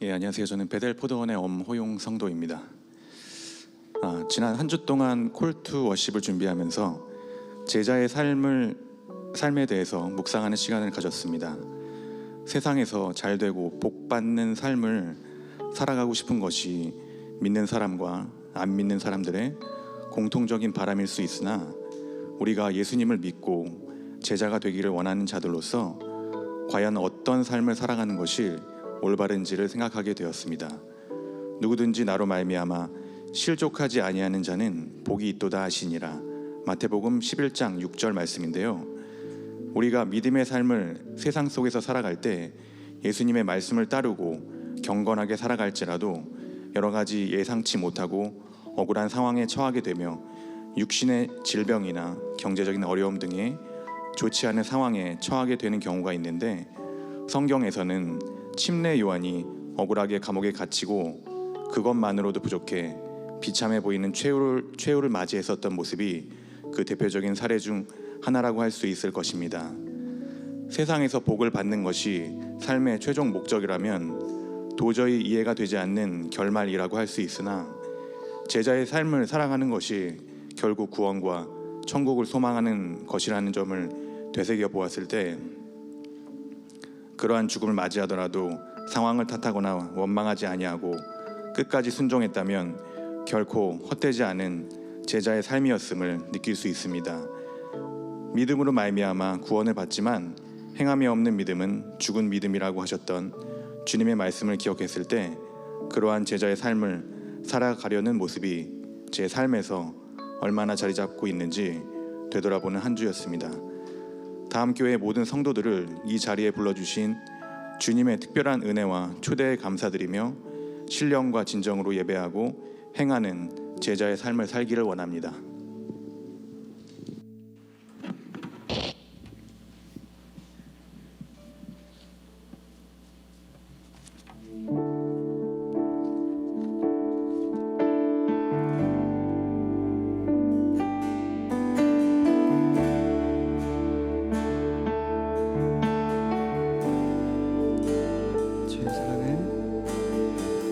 안녕하세요. 저는 베델포도원의 엄호용 성도입니다. 지난 한 주 동안 콜투 워십을 준비하면서 제자의 삶에 대해서 묵상하는 시간을 가졌습니다. 세상에서 잘되고 복받는 삶을 살아가고 싶은 것이 믿는 사람과 안 믿는 사람들의 공통적인 바람일 수 있으나, 우리가 예수님을 믿고 제자가 되기를 원하는 자들로서 과연 어떤 삶을 살아가는 것이 올바른지를 생각하게 되었습니다. 누구든지 나로 말미암아 실족하지 아니하는 자는 복이 있도다 하시니라. 마태복음 11장 6절 말씀인데요, 우리가 믿음의 삶을 세상 속에서 살아갈 때 예수님의 말씀을 따르고 경건하게 살아갈지라도 여러 가지 예상치 못하고 억울한 상황에 처하게 되며 육신의 질병이나 경제적인 어려움 등의 좋지 않은 상황에 처하게 되는 경우가 있는데, 성경에서는 침례 요한이 억울하게 감옥에 갇히고 그것만으로도 부족해 비참해 보이는 최후를 맞이했었던 모습이 그 대표적인 사례 중 하나라고 할 수 있을 것입니다. 세상에서 복을 받는 것이 삶의 최종 목적이라면 도저히 이해가 되지 않는 결말이라고 할 수 있으나, 제자의 삶을 살아가는 것이 결국 구원과 천국을 소망하는 것이라는 점을 되새겨 보았을 때, 그러한 죽음을 맞이하더라도 상황을 탓하거나 원망하지 아니하고 끝까지 순종했다면 결코 헛되지 않은 제자의 삶이었음을 느낄 수 있습니다. 믿음으로 말미암아 구원을 받지만 행함이 없는 믿음은 죽은 믿음이라고 하셨던 주님의 말씀을 기억했을 때, 그러한 제자의 삶을 살아가려는 모습이 제 삶에서 얼마나 자리 잡고 있는지 되돌아보는 한 주였습니다. 다음 교회 모든 성도들을 이 자리에 불러주신 주님의 특별한 은혜와 초대에 감사드리며 신령과 진정으로 예배하고 행하는 제자의 삶을 살기를 원합니다.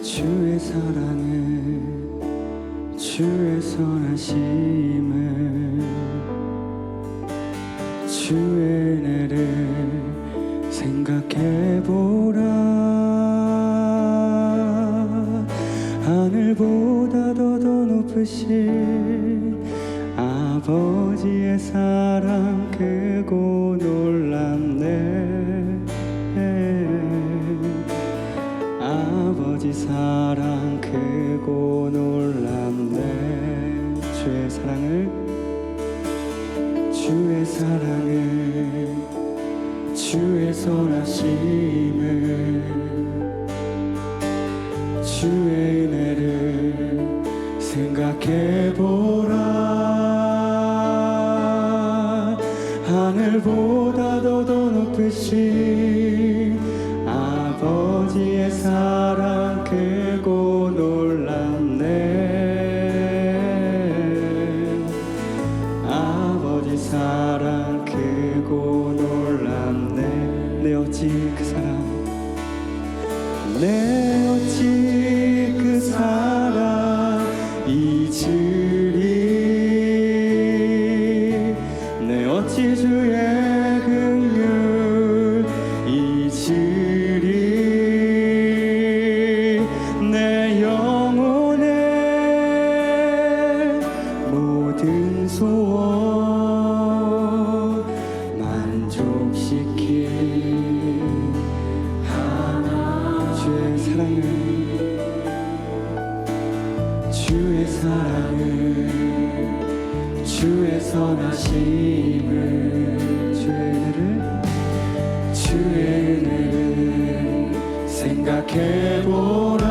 주의 사랑을, 주의 선하심을, 주의 은혜를 생각해보라. 하늘보다도 더 높으신 아버지의 사랑 크고 놀랍네. 아버지 사랑 크고 놀랍네. 주의 사랑을, 주의 사랑을, 주의 선하심을, 주의 은혜를 생각해보라. 하늘보다도 더 높으신 아버지의 사랑 크고 놀랍네. 아버지 사랑 크고 놀랍네. 내 어찌 그 사랑, 내 어찌 그 사랑 잊으리. 내 어찌 주의 긍휼 잊으리. 내 영혼의 모든 소원 만족시킨 주의 사랑을, 주의 사랑을, 주의 선하심을, 주의 은혜를 생각해보라.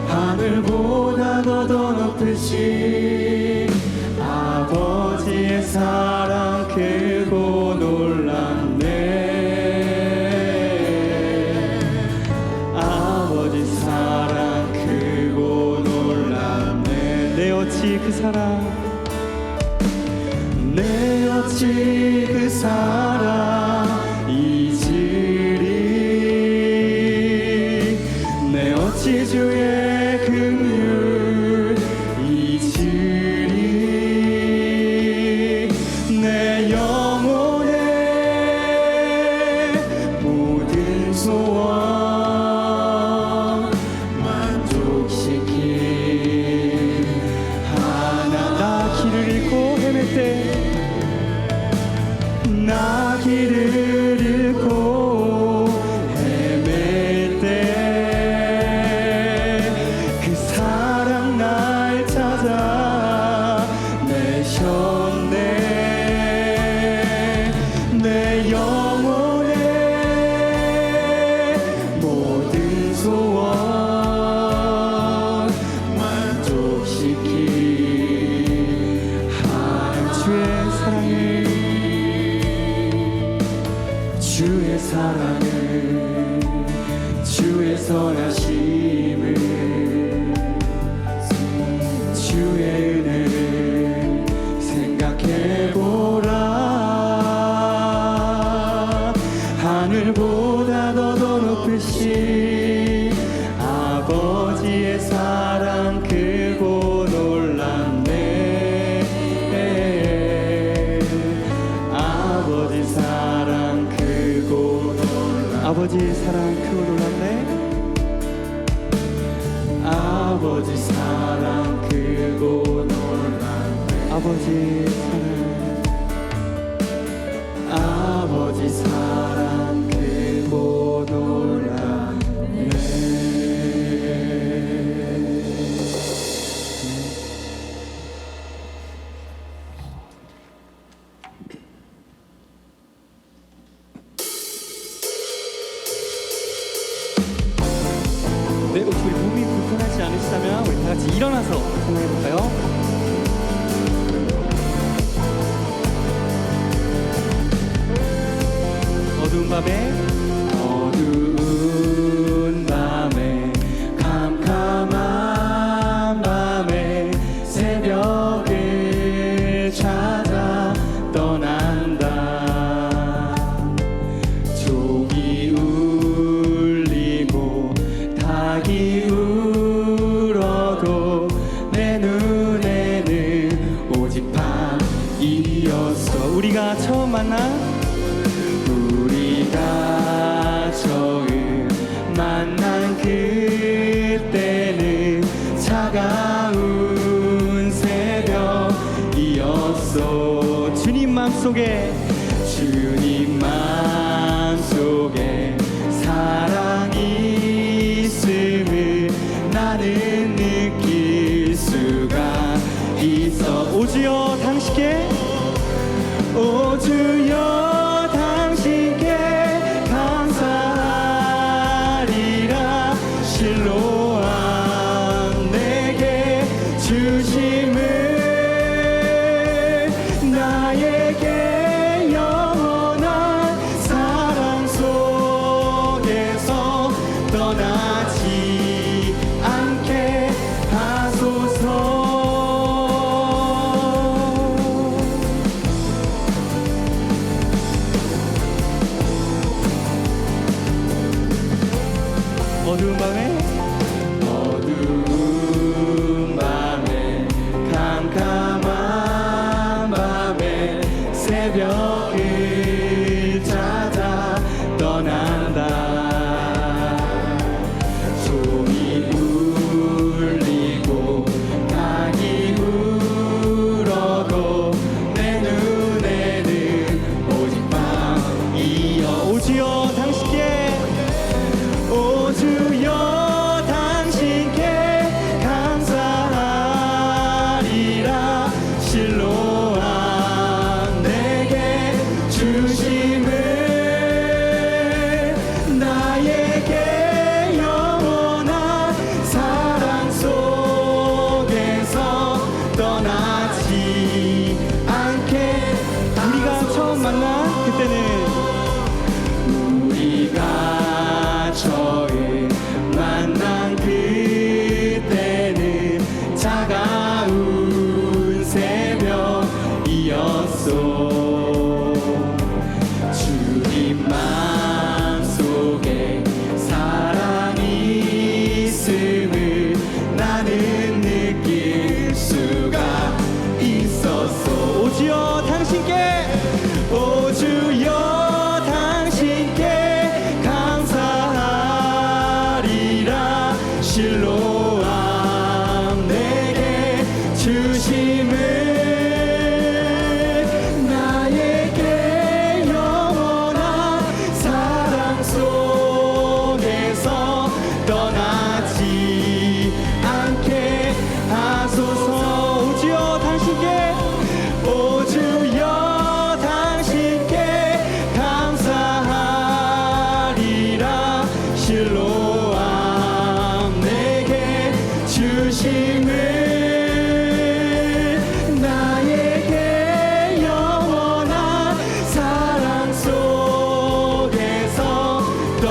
하늘보다도 더 높으신 아버지의 사랑 크고 놀랍네. 아버지 사랑 크고 놀랍네. 내 어찌 그 사랑, 내 어찌 그 사랑 잊으리. 소원 만족시킨 하나. 나 길을 잃고 헤맬 때, 나 길을 잃고 헤맬 때 그 사랑 날 찾아 내셨네. 내 영혼의 모든 소원 만족시킨 하나님. 주의 사랑을, 주의 선하심을, 주의 은혜를 생각해보라. 하늘보다 더 높으신 아버지의 사랑 크고 놀랍네. 아버지 사랑 크고 놀랍네. 아버지 사랑 크고 놀랍네. 아버지 사랑 크고 놀랍네. 아버지 사랑, 아버지 사랑 크고 놀랍네. 네, 혹시 우리 몸이 불편하지 않으시다면 우리 다 같이 일어나서 찬양해 볼까요? 어두운 밤에 캄캄한 밤에 새벽을 찾아 떠난다. 종이 울리고 닭이 울어도 내 눈에는 오직 밤이었어. 우리가 처음 만난, 우리가 처음 만난 그때는 차가운 새벽이었어. 주님 맘속에, 주님 맘속에 사랑이 있음을 나는 느낄 수가 있어. 오 주여 당신께, 오 주여 당신께 감사하리라. 실로암 내게 주심을, 나에게 영원한 사랑 속에서 떠나지 않게 하소서. 어두운 밤에 캄캄한 밤에 새벽을 찾아 떠난다. 종이 울리고 닭이 울어도 내 눈에는 오직 밤이여. 오 주여 당신께, 오 주여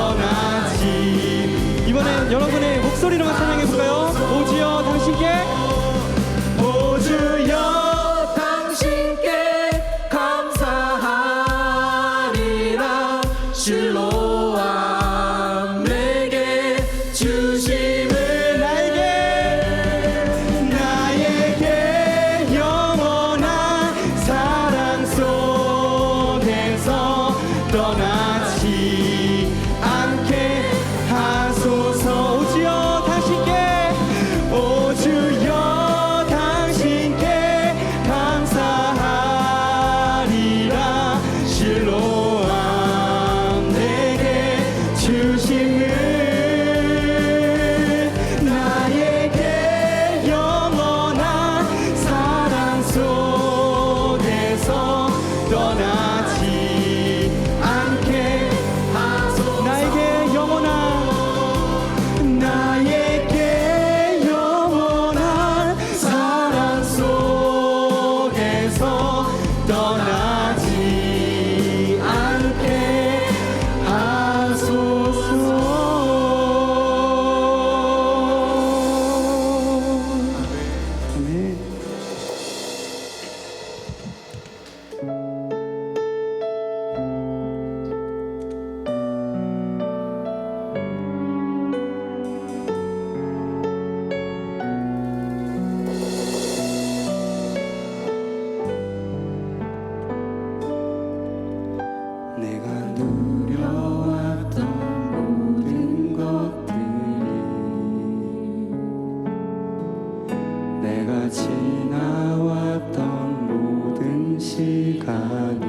떠나지. 이번엔 여러분의 목소리로만 찬양해 볼까요? 오주여 당신께, 오주여 당신께 감사하리라. 실로암 내게 주심을 나에게 영원한 사랑 속에서 떠나지 않게 하소서. 오주여 당신께, 오주여 당신께 감사하리라. 실로암 내게 주심을 나에게 영원한 사랑 속에서 떠나지 않게 하소서. 나에게 영원한 사랑 속에서 떠나지 않게 하소서. 아멘. 내가 누려왔던 모든 것들이, 내가 지나왔던 모든 시간이,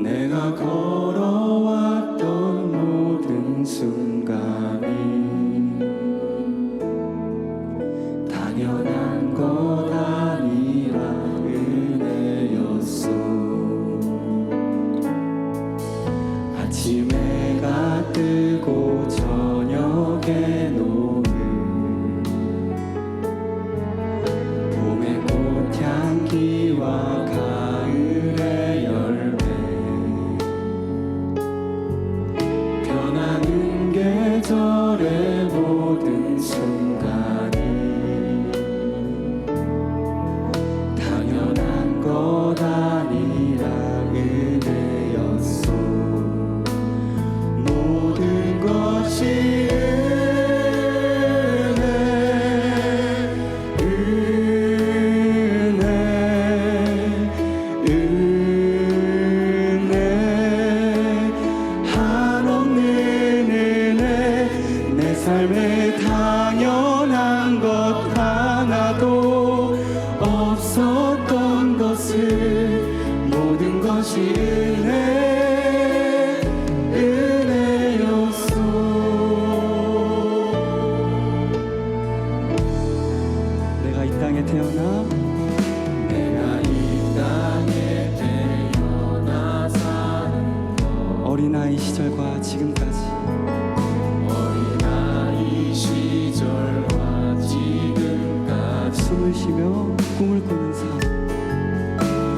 내가 걸어왔던 모든 순간이 당연한 것 아니라 은혜였소. 아침 해가 뜨고 저녁에 노을, 봄의 꽃향기와 가을의 열매, 변하는 계절의 모든 순간이 당연한 것 아니라 은혜였소. 모든 것이 은혜, 한없는 은혜. 내 삶에 당연한 것 하나도 없었던 것을, 모든 것이 은혜였소. 내가 이 땅에 태어나, 내가 이 땅에 태어나 사는 것, 어린아이 시절과 지금까지, 어린아이 시절과 지금까지 숨을 쉬며 꿈을 꾸는 삶,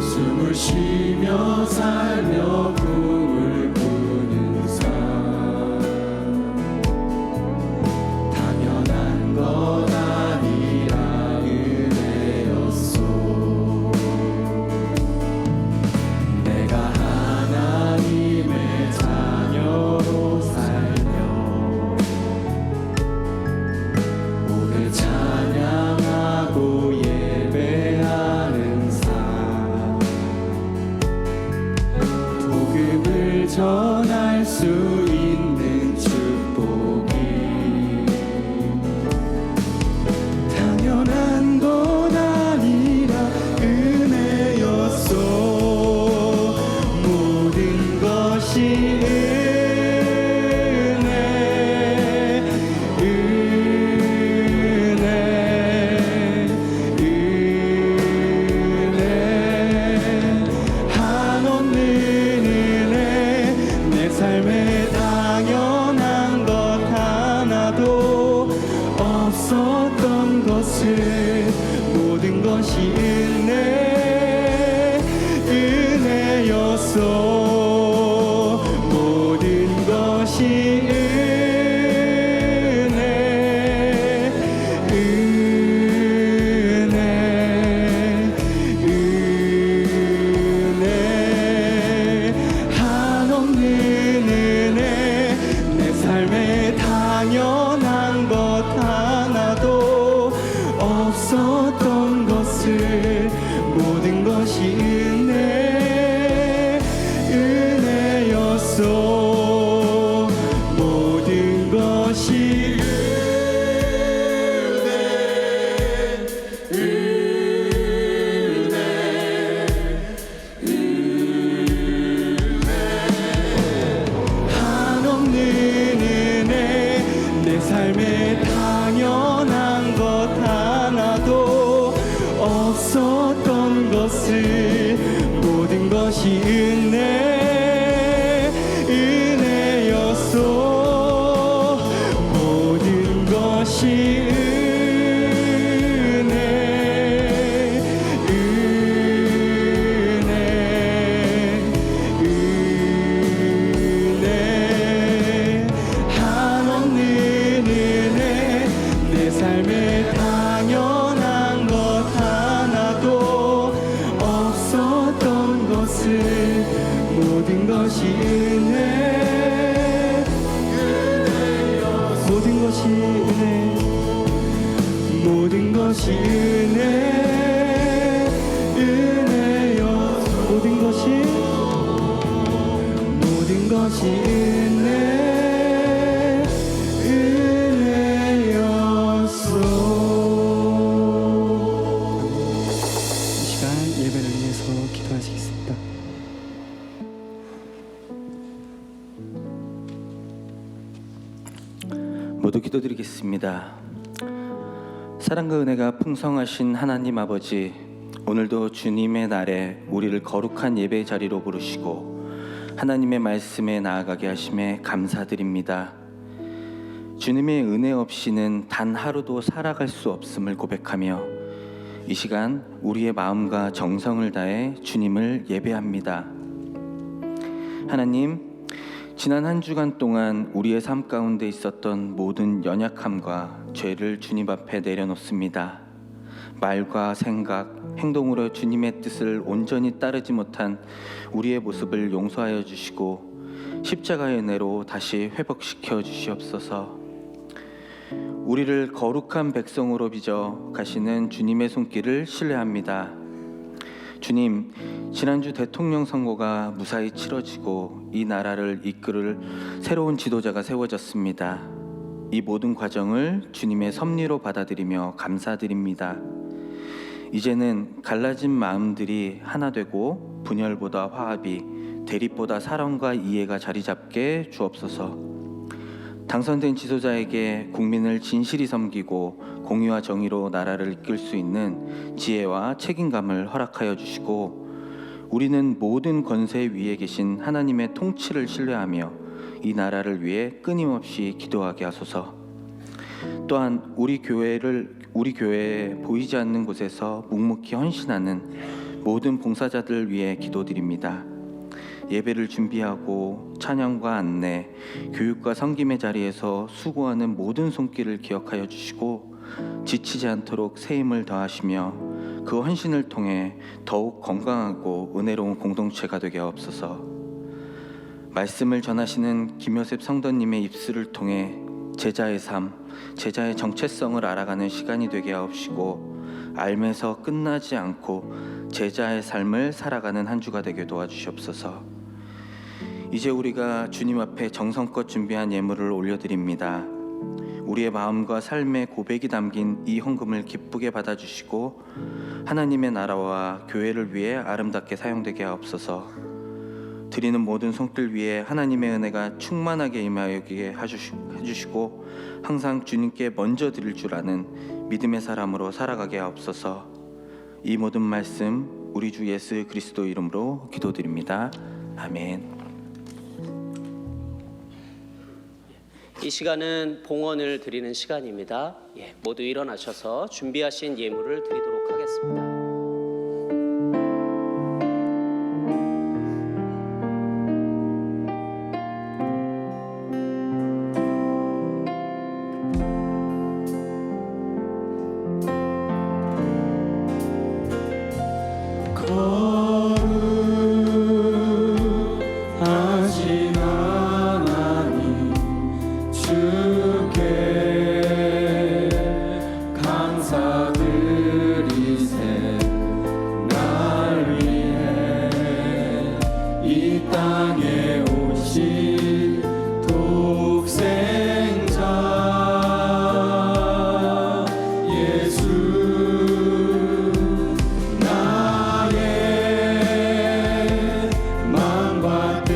숨을 쉬며 살며 꿈을 꾸는 삶, 당연한 것 아니라 은혜였소. 내가 하나님의 자녀로 살며 오늘 찬양하고 예배하는 삶, 복음을 전할 수 있는 축복이 당연한 것 아니라 은혜였소. 모든 것이 은혜, 한없는 은혜. 내 삶에 당연한 것 하나도 없었던 것을, 모든 것이 은혜였소. 삶에 당연한 것 하나도 없었던 것을 모든 것이 은혜였소. 모든 것이 모든 것이 은혜여. 모든 것이 은혜였소. 이 시간 예배를 위해서 기도하시겠습니다. 모두 기도드리겠습니다. 사랑과 은혜가 풍성하신 하나님 아버지, 오늘도 주님의 날에 우리를 거룩한 예배 자리로 부르시고 하나님의 말씀에 나아가게 하심에 감사드립니다. 주님의 은혜 없이는 단 하루도 살아갈 수 없음을 고백하며 이 시간 우리의 마음과 정성을 다해 주님을 예배합니다. 하나님, 지난 한 주간 동안 우리의 삶 가운데 있었던 모든 연약함과 죄를 주님 앞에 내려놓습니다. 말과 생각, 행동으로 주님의 뜻을 온전히 따르지 못한 우리의 모습을 용서하여 주시고 십자가의 은혜로 다시 회복시켜 주시옵소서. 우리를 거룩한 백성으로 빚어 가시는 주님의 손길을 신뢰합니다. 주님, 지난주 대통령 선거가 무사히 치러지고 이 나라를 이끌 새로운 지도자가 세워졌습니다. 이 모든 과정을 주님의 섭리로 받아들이며 감사드립니다. 이제는 갈라진 마음들이 하나 되고 분열보다 화합이, 대립보다 사랑과 이해가 자리 잡게 주옵소서. 당선된 지도자에게 국민을 진실히 섬기고 공의와 정의로 나라를 이끌 수 있는 지혜와 책임감을 허락하여 주시고, 우리는 모든 권세 위에 계신 하나님의 통치를 신뢰하며 이 나라를 위해 끊임없이 기도하게 하소서. 또한 우리 교회에 보이지 않는 곳에서 묵묵히 헌신하는 모든 봉사자들 위해 기도드립니다. 예배를 준비하고 찬양과 안내, 교육과 섬김의 자리에서 수고하는 모든 손길을 기억하여 주시고 지치지 않도록 새 힘을 더하시며 그 헌신을 통해 더욱 건강하고 은혜로운 공동체가 되게 하옵소서. 말씀을 전하시는 김효셉 성도님의 입술을 통해 제자의 삶, 제자의 정체성을 알아가는 시간이 되게 하옵시고 알면서 끝나지 않고 제자의 삶을 살아가는 한 주가 되게 도와주시옵소서. 이제 우리가 주님 앞에 정성껏 준비한 예물을 올려드립니다. 우리의 마음과 삶의 고백이 담긴 이 헌금을 기쁘게 받아주시고 하나님의 나라와 교회를 위해 아름답게 사용되게 하옵소서. 드리는 모든 손길 위에 하나님의 은혜가 충만하게 임하게 해주시고 항상 주님께 먼저 드릴 줄 아는 믿음의 사람으로 살아가게 하옵소서. 이 모든 말씀 우리 주 예수 그리스도 이름으로 기도드립니다. 아멘. 이 시간은 봉헌을 드리는 시간입니다. 모두 일어나셔서 준비하신 예물을 드리도록 하겠습니다. 나의 마음과 뜻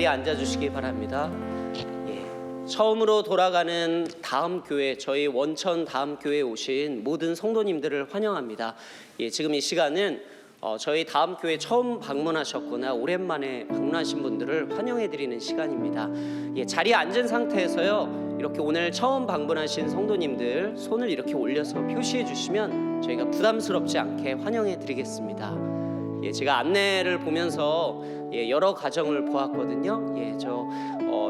앉아주시기 바랍니다. 예, 처음으로 돌아가는 다음 교회, 저희 원천 다음 교회에 오신 모든 성도님들을 환영합니다. 예, 지금 이 시간은 저희 다음 교회 처음 방문하셨거나 오랜만에 방문하신 분들을 환영해드리는 시간입니다. 예, 자리에 앉은 상태에서요, 이렇게 오늘 처음 방문하신 성도님들 손을 이렇게 올려서 표시해 주시면 저희가 부담스럽지 않게 환영해드리겠습니다. 예, 제가 안내를 보면서 여러 가정을 보았거든요. 예,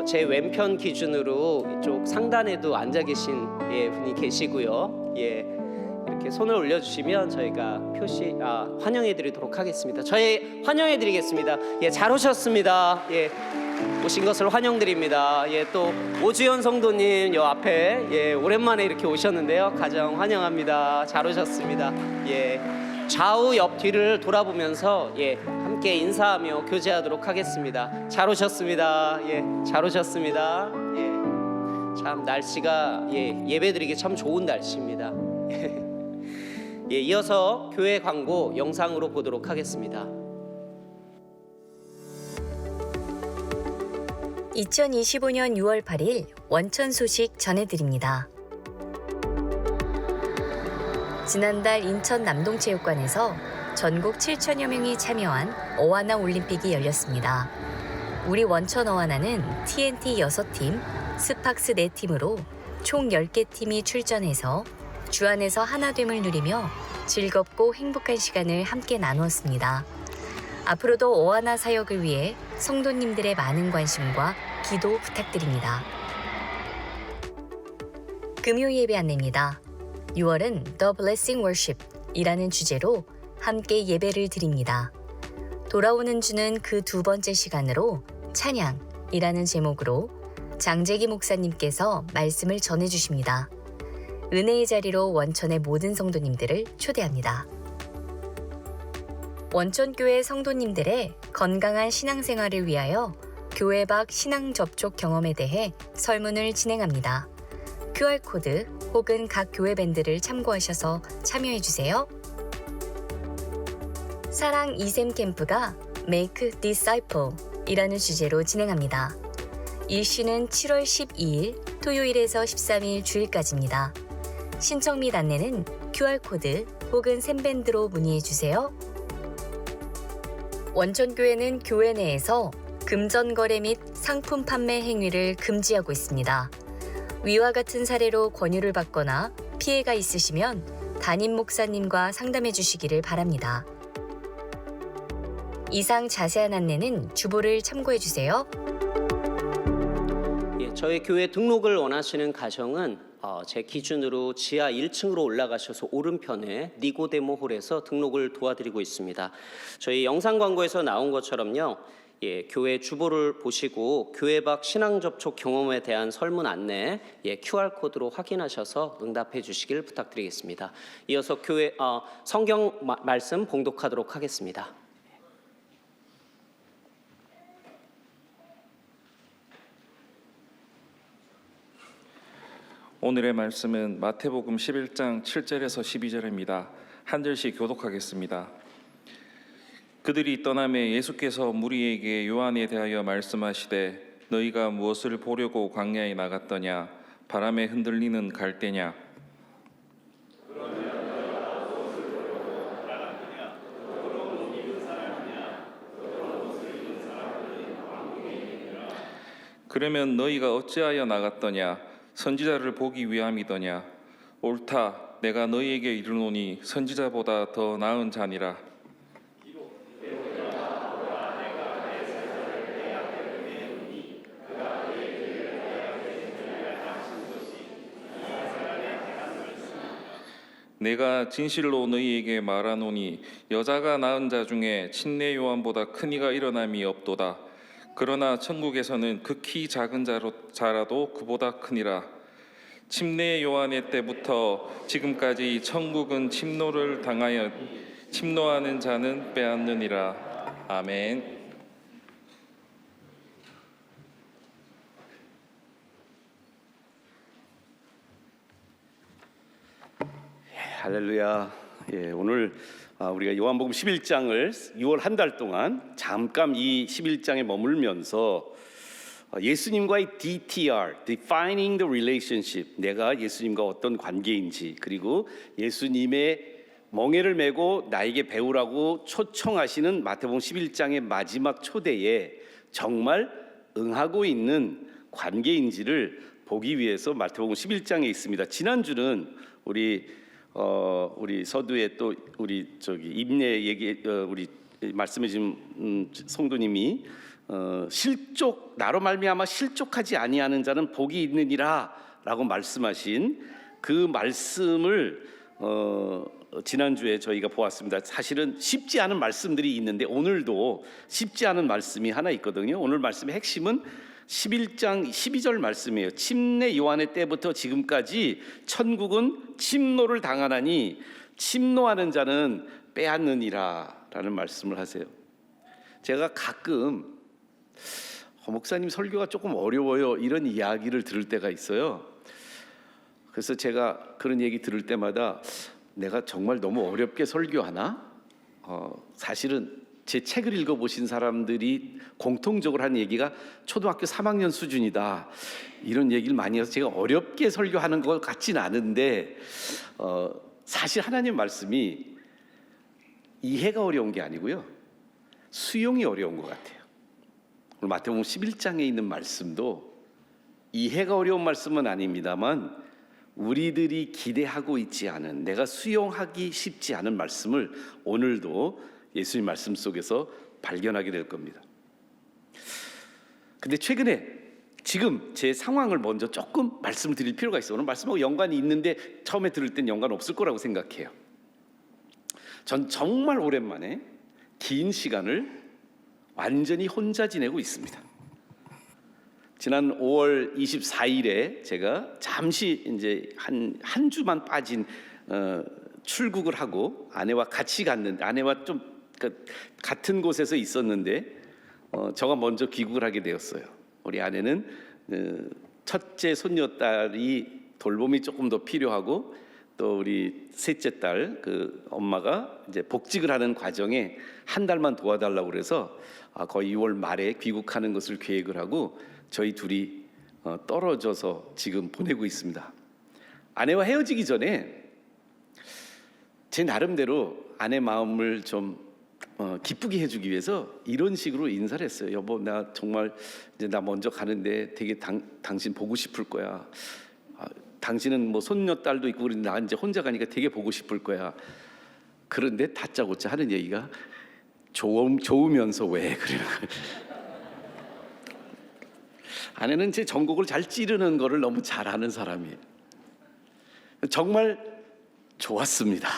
제 왼편 기준으로 이쪽 상단에도 앉아 계신 분이 계시고요. 예, 이렇게 손을 올려주시면 저희가 환영해드리도록 하겠습니다. 저희 환영해드리겠습니다. 예, 잘 오셨습니다. 예, 오신 것을 환영드립니다. 예, 또 오주연 성도님 요 앞에 오랜만에 이렇게 오셨는데요. 가정 환영합니다. 잘 오셨습니다. 예, 좌우 옆 뒤를 돌아보면서 함께 인사하며 교제하도록 하겠습니다. 잘 오셨습니다. 예, 잘 오셨습니다. 예, 참 날씨가 예배드리기 참 좋은 날씨입니다. 예, 이어서 교회 광고 영상으로 보도록 하겠습니다. 2025년 6월 8일 원천 소식 전해드립니다. 지난달 인천 남동체육관에서 전국 7천여 명이 참여한 어와나 올림픽이 열렸습니다. 우리 원천 어와나는 TNT 6팀, 스팍스 4팀으로 총 10개 팀이 출전해서 주안에서 하나됨을 누리며 즐겁고 행복한 시간을 함께 나누었습니다. 앞으로도 어와나 사역을 위해 성도님들의 많은 관심과 기도 부탁드립니다. 금요 예배 안내입니다. 6월은 The Blessing Worship이라는 주제로 함께 예배를 드립니다. 돌아오는 주는 그 두 번째 시간으로 찬양이라는 제목으로 장재기 목사님께서 말씀을 전해주십니다. 은혜의 자리로 원천의 모든 성도님들을 초대합니다. 원천교회 성도님들의 건강한 신앙생활을 위하여 교회 밖 신앙 접촉 경험에 대해 설문을 진행합니다. QR코드 혹은 각 교회 밴드를 참고하셔서 참여해주세요. 사랑 이샘 캠프가 Make Disciple 이라는 주제로 진행합니다. 일시는 7월 12일 토요일에서 13일 주일까지입니다. 신청 및 안내는 QR코드 혹은 샘밴드로 문의해주세요. 원천교회는 교회 내에서 금전거래 및 상품 판매 행위를 금지하고 있습니다. 위와 같은 사례로 권유를 받거나 피해가 있으시면 담임 목사님과 상담해 주시기를 바랍니다. 이상 자세한 안내는 주보를 참고해 주세요. 예, 저희 교회 등록을 원하시는 가정은 제 기준으로 지하 1층으로 올라가셔서 오른편에 니고데모 홀에서 등록을 도와드리고 있습니다. 저희 영상 광고에서 나온 것처럼요. 교회 주보를 보시고 교회 밖 신앙 접촉 경험에 대한 설문 안내 QR코드로 확인하셔서 응답해 주시길 부탁드리겠습니다. 이어서 교회 성경 말씀 봉독하도록 하겠습니다. 오늘의 말씀은 마태복음 11장 7절에서 12절입니다. 한 절씩 교독하겠습니다. 그들이 떠나매 예수께서 무리에게 요한에 대하여 말씀하시되 너희가 무엇을 보려고 광야에 나갔더냐 바람에 흔들리는 갈대냐 그러면 너희가 어찌하여 나갔더냐 선지자를 보기 위함이더냐 옳다 내가 너희에게 이르노니 선지자보다 더 나은 자니라. 내가 진실로 너희에게 말하노니 여자가 낳은 자 중에 침례 요한보다 큰 이가 일어남이 없도다. 그러나 천국에서는 극히 작은 자라도 그보다 크니라. 침례 요한의 때부터 지금까지 천국은 침노를 당하여 침노하는 자는 빼앗느니라. 아멘. 할렐루야. 오늘 우리가 요한복음 11장을 6월 한 달 동안 잠깐 이 11장에 머물면서 예수님과의 DTR, Defining the Relationship, 내가 예수님과 어떤 관계인지, 그리고 예수님의 멍에를 메고 나에게 배우라고 초청하시는 마태복음 11장의 마지막 초대에 정말 응하고 있는 관계인지를 보기 위해서 마태복음 11장에 있습니다. 지난주는 우리 서두에 또 우리 임내 얘기 우리 말씀해 주신 성도님이 실족 나로 말미암아 실족하지 아니하는 자는 복이 있느니라라고 말씀하신 그 말씀을 지난주에 저희가 보았습니다. 사실은 쉽지 않은 말씀들이 있는데 오늘도 쉽지 않은 말씀이 하나 있거든요. 오늘 말씀의 핵심은 11장 12절 말씀이에요. 침례 요한의 때부터 지금까지 천국은 침노를 당하나니 침노하는 자는 빼앗느니라 라는 말씀을 하세요. 제가 가끔 목사님 설교가 조금 어려워요 이런 이야기를 들을 때가 있어요. 그래서 제가 그런 얘기 들을 때마다 내가 정말 너무 어렵게 설교하나? 사실은 제 책을 읽어보신 사람들이 공통적으로 하는 얘기가 초등학교 3학년 수준이다 이런 얘기를 많이 해서 제가 어렵게 설교하는 것 같지는 않은데 사실 하나님 말씀이 이해가 어려운 게 아니고요, 수용이 어려운 것 같아요. 오늘 마태복음 11장에 있는 말씀도 이해가 어려운 말씀은 아닙니다만 우리들이 기대하고 있지 않은, 내가 수용하기 쉽지 않은 말씀을 오늘도 예수님 말씀 속에서 발견하게 될 겁니다. 근데 최근에 지금 제 상황을 먼저 조금 말씀을 드릴 필요가 있어요. 오늘 말씀하고 연관이 있는데 처음에 들을 땐 연관 없을 거라고 생각해요. 전 정말 오랜만에 긴 시간을 완전히 혼자 지내고 있습니다. 지난 5월 24일에 제가 잠시 이제 한 주만 빠진 출국을 하고 아내와 같이 갔는데, 아내와 좀 같은 곳에서 있었는데 저가 먼저 귀국을 하게 되었어요. 우리 아내는 첫째 손녀딸이 돌봄이 조금 더 필요하고 또 우리 셋째 딸 그 엄마가 이제 복직을 하는 과정에 한 달만 도와달라고 그래서 거의 6월 말에 귀국하는 것을 계획을 하고 저희 둘이 떨어져서 지금 보내고 있습니다. 아내와 헤어지기 전에 제 나름대로 아내 마음을 좀 기쁘게 해주기 위해서 이런 식으로 인사를 했어요. 여보, 나 정말 이제 나 먼저 가는데 되게 당신 보고 싶을 거야. 당신은 뭐 손녀딸도 있고 그런데 나 이제 혼자 가니까 되게 보고 싶을 거야. 그런데 다짜고짜 하는 얘기가 좋으면서 왜 그래요? 아내는 제 전곡을 잘 찌르는 거를 너무 잘하는 사람이에요. 정말 좋았습니다.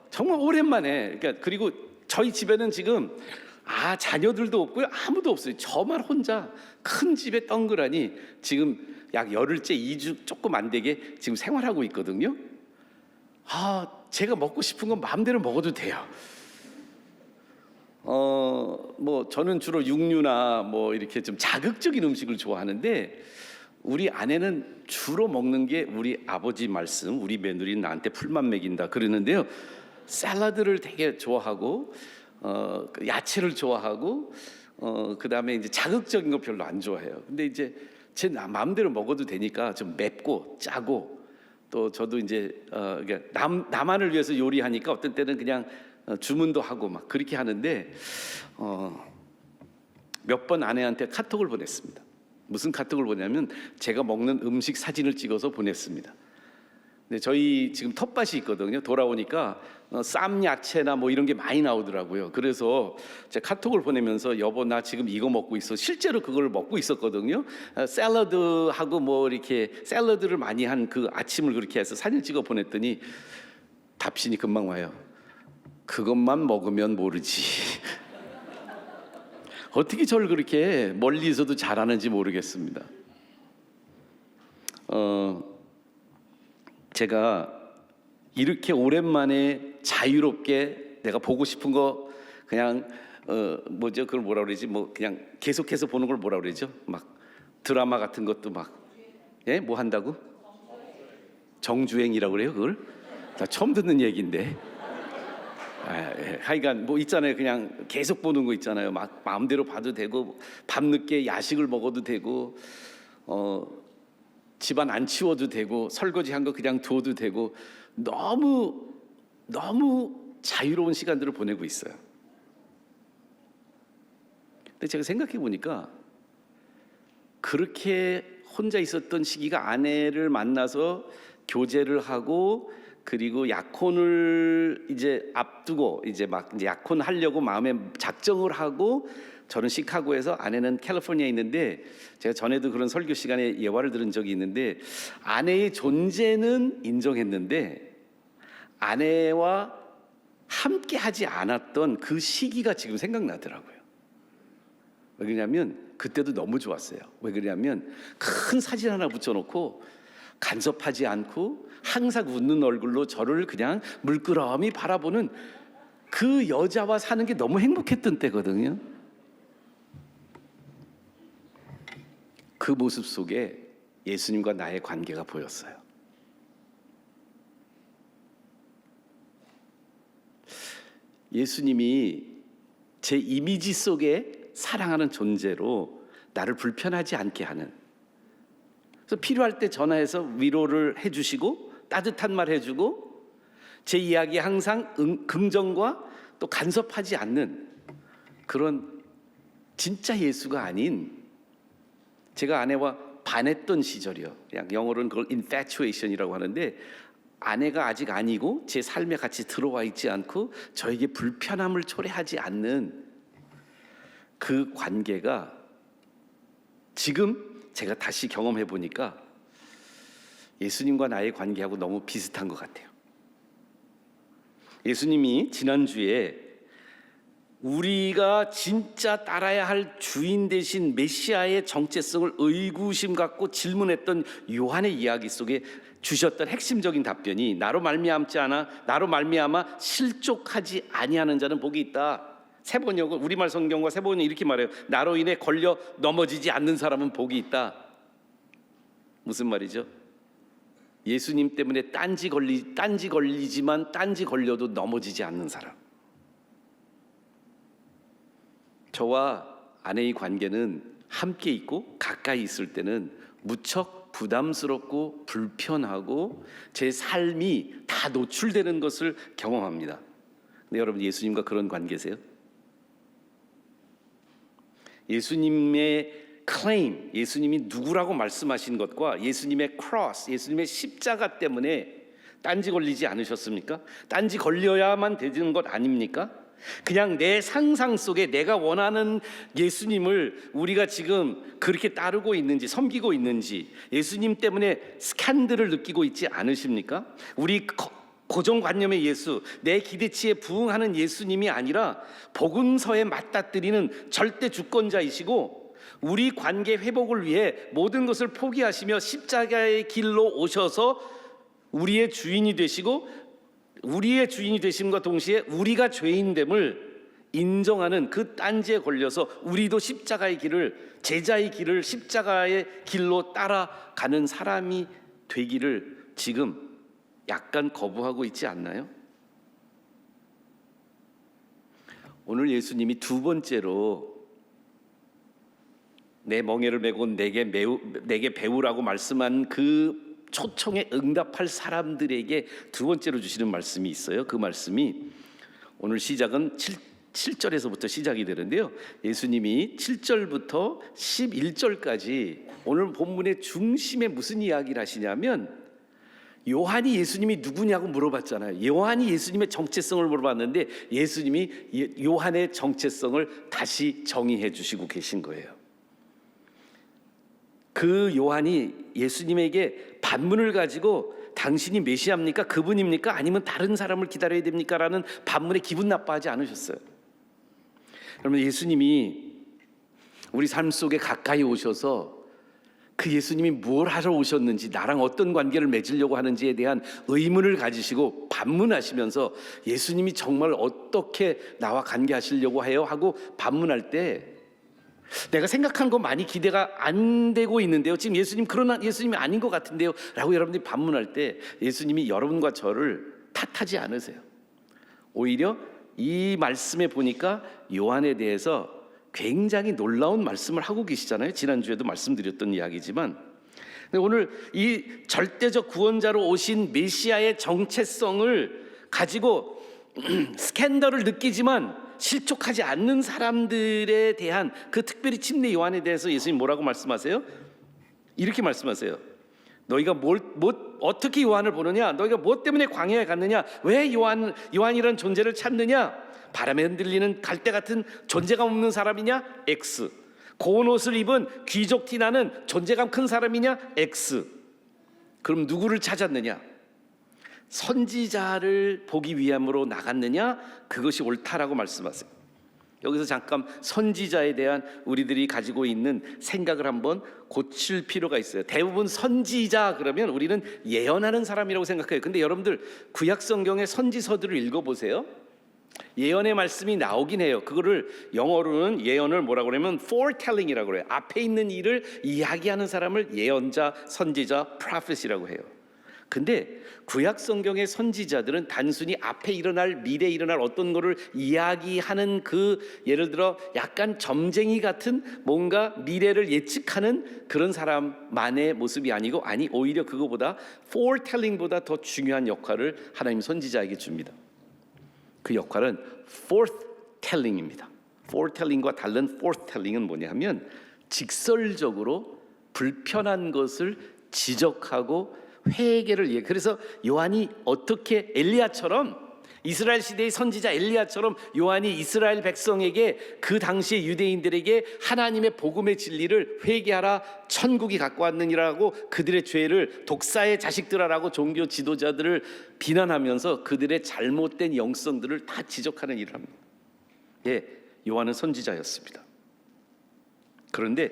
정말 오랜만에, 그러니까 그리고 저희 집에는 지금 자녀들도 없고요, 아무도 없어요. 저만 혼자 큰 집에 덩그라니 지금 약 열흘째 2주 조금 안 되게 지금 생활하고 있거든요. 제가 먹고 싶은 건 마음대로 먹어도 돼요. 뭐 저는 주로 육류나 뭐 이렇게 좀 자극적인 음식을 좋아하는데 우리 아내는 주로 먹는 게 우리 아버지 말씀, 우리 며느리는 나한테 풀만 먹인다 그러는데요, 샐러드를 되게 좋아하고 야채를 좋아하고 그다음에 이제 자극적인 거 별로 안 좋아해요. 근데 이제 제 마음대로 먹어도 되니까 좀 맵고 짜고, 또 저도 이제 나만을 위해서 요리하니까 어떤 때는 그냥 주문도 하고 막 그렇게 하는데 몇 번 아내한테 카톡을 보냈습니다. 무슨 카톡을 보냐면 제가 먹는 음식 사진을 찍어서 보냈습니다. 근데 저희 지금 텃밭이 있거든요. 돌아오니까 쌈 야채나 뭐 이런 게 많이 나오더라고요. 그래서 제가 카톡을 보내면서 여보, 나 지금 이거 먹고 있어. 실제로 그걸 먹고 있었거든요. 샐러드하고 뭐 이렇게 샐러드를 많이 한 그 아침을 그렇게 해서 사진 찍어 보냈더니 답신이 금방 와요. 그것만 먹으면 모르지. 어떻게 저를 그렇게 멀리서도 잘하는지 모르겠습니다. 제가 이렇게 오랜만에 자유롭게 내가 보고 싶은 거 그냥 뭐죠? 그걸 뭐라 그러지? 뭐 그냥 계속해서 보는 걸 뭐라 그러죠? 막 드라마 같은 것도 막 뭐 한다고? 정주행이라고 그래요? 그걸? 나 처음 듣는 얘기인데. 하여간 뭐 있잖아요. 그냥 계속 보는 거 있잖아요. 막 마음대로 봐도 되고 밤늦게 야식을 먹어도 되고 집안 안 치워도 되고 설거지한 거 그냥 둬도 되고 너무 자유로운 시간들을 보내고 있어요. 근데 제가 생각해 보니까 그렇게 혼자 있었던 시기가 아내를 만나서 교제를 하고 그리고 약혼을 이제 앞두고 이제 막 이제 약혼하려고 마음에 작정을 하고 저는 시카고에서 아내는 캘리포니아에 있는데 제가 전에도 그런 설교 시간에 예화를 들은 적이 있는데 아내의 존재는 인정했는데 아내와 함께 하지 않았던 그 시기가 지금 생각나더라고요. 왜 그러냐면 그때도 너무 좋았어요. 왜 그러냐면 큰 사진 하나 붙여놓고 간섭하지 않고 항상 웃는 얼굴로 저를 그냥 물끄러미 바라보는 그 여자와 사는 게 너무 행복했던 때거든요. 그 모습 속에 예수님과 나의 관계가 보였어요. 예수님이 제 이미지 속에 사랑하는 존재로 나를 불편하지 않게 하는, 그래서 필요할 때 전화해서 위로를 해주시고 따뜻한 말 해주고 제 이야기에 항상 긍정과 또 간섭하지 않는 그런 진짜 예수가 아닌, 제가 아내와 반했던 시절이요. 그냥 영어로는 그걸 infatuation이라고 하는데 아내가 아직 아니고 제 삶에 같이 들어와 있지 않고 저에게 불편함을 초래하지 않는 그 관계가 지금 제가 다시 경험해 보니까 예수님과 나의 관계하고 너무 비슷한 것 같아요. 예수님이 지난주에 우리가 진짜 따라야 할 주인 되신 메시아의 정체성을 의구심 갖고 질문했던 요한의 이야기 속에 주셨던 핵심적인 답변이 나로 말미암아 실족하지 아니하는 자는 복이 있다. 세번역은 우리말 성경과 세번역 이렇게 말해요. 나로 인해 걸려 넘어지지 않는 사람은 복이 있다. 무슨 말이죠? 예수님 때문에 딴지 걸리지만 딴지 걸려도 넘어지지 않는 사람. 저와 아내의 관계는 함께 있고 가까이 있을 때는 무척 부담스럽고 불편하고 제 삶이 다 노출되는 것을 경험합니다. 근데 여러분, 예수님과 그런 관계세요? 예수님의 클레임, 예수님이 누구라고 말씀하신 것과 예수님의 크로스, 예수님의 십자가 때문에 딴지 걸리지 않으셨습니까? 딴지 걸려야만 되는 것 아닙니까? 그냥 내 상상 속에 내가 원하는 예수님을 우리가 지금 그렇게 따르고 있는지 섬기고 있는지 예수님 때문에 스캔들을 느끼고 있지 않으십니까? 우리 고정관념의 예수, 내 기대치에 부응하는 예수님이 아니라 복음서에 맞닥뜨리는 절대 주권자이시고 우리 관계 회복을 위해 모든 것을 포기하시며 십자가의 길로 오셔서 우리의 주인이 되시고 우리의 주인이 되심과 동시에 우리가 죄인됨을 인정하는 그 딴지에 걸려서 우리도 십자가의 길을, 제자의 길을 십자가의 길로 따라가는 사람이 되기를 지금 약간 거부하고 있지 않나요? 오늘 예수님이 두 번째로 내 멍에를 메고 내게 배우라고 말씀한 그 초청에 응답할 사람들에게 두 번째로 주시는 말씀이 있어요. 그 말씀이 오늘 시작은 7절에서부터 시작이 되는데요. 예수님이 7절부터 11절까지 오늘 본문의 중심에 무슨 이야기를 하시냐면 요한이 예수님이 누구냐고 물어봤잖아요. 요한이 예수님의 정체성을 물어봤는데 예수님이 요한의 정체성을 다시 정의해 주시고 계신 거예요. 그 요한이 예수님에게 반문을 가지고 당신이 메시아입니까? 그분입니까? 아니면 다른 사람을 기다려야 됩니까? 라는 반문에 기분 나빠하지 않으셨어요. 그러면 예수님이 우리 삶 속에 가까이 오셔서 그 예수님이 뭘 하러 오셨는지, 나랑 어떤 관계를 맺으려고 하는지에 대한 의문을 가지시고 반문하시면서 예수님이 정말 어떻게 나와 관계하시려고 해요? 하고 반문할 때 내가 생각한 거 많이 기대가 안 되고 있는데요. 지금 예수님 그런 예수님이 아닌 것 같은데요. 라고 여러분들이 반문할 때 예수님이 여러분과 저를 탓하지 않으세요. 오히려 이 말씀에 보니까 요한에 대해서 굉장히 놀라운 말씀을 하고 계시잖아요. 지난주에도 말씀드렸던 이야기지만, 근데 오늘 이 절대적 구원자로 오신 메시아의 정체성을 가지고 스캔들을 느끼지만 실족하지 않는 사람들에 대한 그 특별히 침례 요한에 대해서 예수님 뭐라고 말씀하세요? 이렇게 말씀하세요. 너희가 어떻게 요한을 보느냐? 너희가 무엇 때문에 광야에 갔느냐? 왜 요한이라는 존재를 찾느냐? 바람에 흔들리는 갈대 같은 존재감 없는 사람이냐? X. 고운 옷을 입은 귀족 티 나는 존재감 큰 사람이냐? X. 그럼 누구를 찾았느냐? 선지자를 보기 위함으로 나갔느냐? 그것이 옳다라고 말씀하세요. 여기서 잠깐 선지자에 대한 우리들이 가지고 있는 생각을 한번 고칠 필요가 있어요. 대부분 선지자 그러면 우리는 예언하는 사람이라고 생각해요. 근데 여러분들 구약 성경의 선지서들을 읽어보세요. 예언의 말씀이 나오긴 해요. 그거를 영어로는 예언을 뭐라고 그러면 foretelling이라고 그래요. 앞에 있는 일을 이야기하는 사람을 예언자, 선지자, prophet이라고 해요. 근데 구약 성경의 선지자들은 단순히 앞에 일어날 미래에 일어날 어떤 거를 이야기하는 그 예를 들어 약간 점쟁이 같은 뭔가 미래를 예측하는 그런 사람만의 모습이 아니고 오히려 그거보다 foretelling보다 더 중요한 역할을 하나님 선지자에게 줍니다. 그 역할은 forthtelling입니다. foretelling과 다른 forthtelling은 뭐냐 하면 직설적으로 불편한 것을 지적하고 회개를 그래서 요한이 어떻게 엘리야처럼 이스라엘 시대의 선지자 엘리야처럼 요한이 이스라엘 백성에게 그 당시의 유대인들에게 하나님의 복음의 진리를 회개하라 천국이 갖고 왔느니라고 그들의 죄를 독사의 자식들아라고 종교 지도자들을 비난하면서 그들의 잘못된 영성들을 다 지적하는 일을 합니다. 예, 요한은 선지자였습니다. 그런데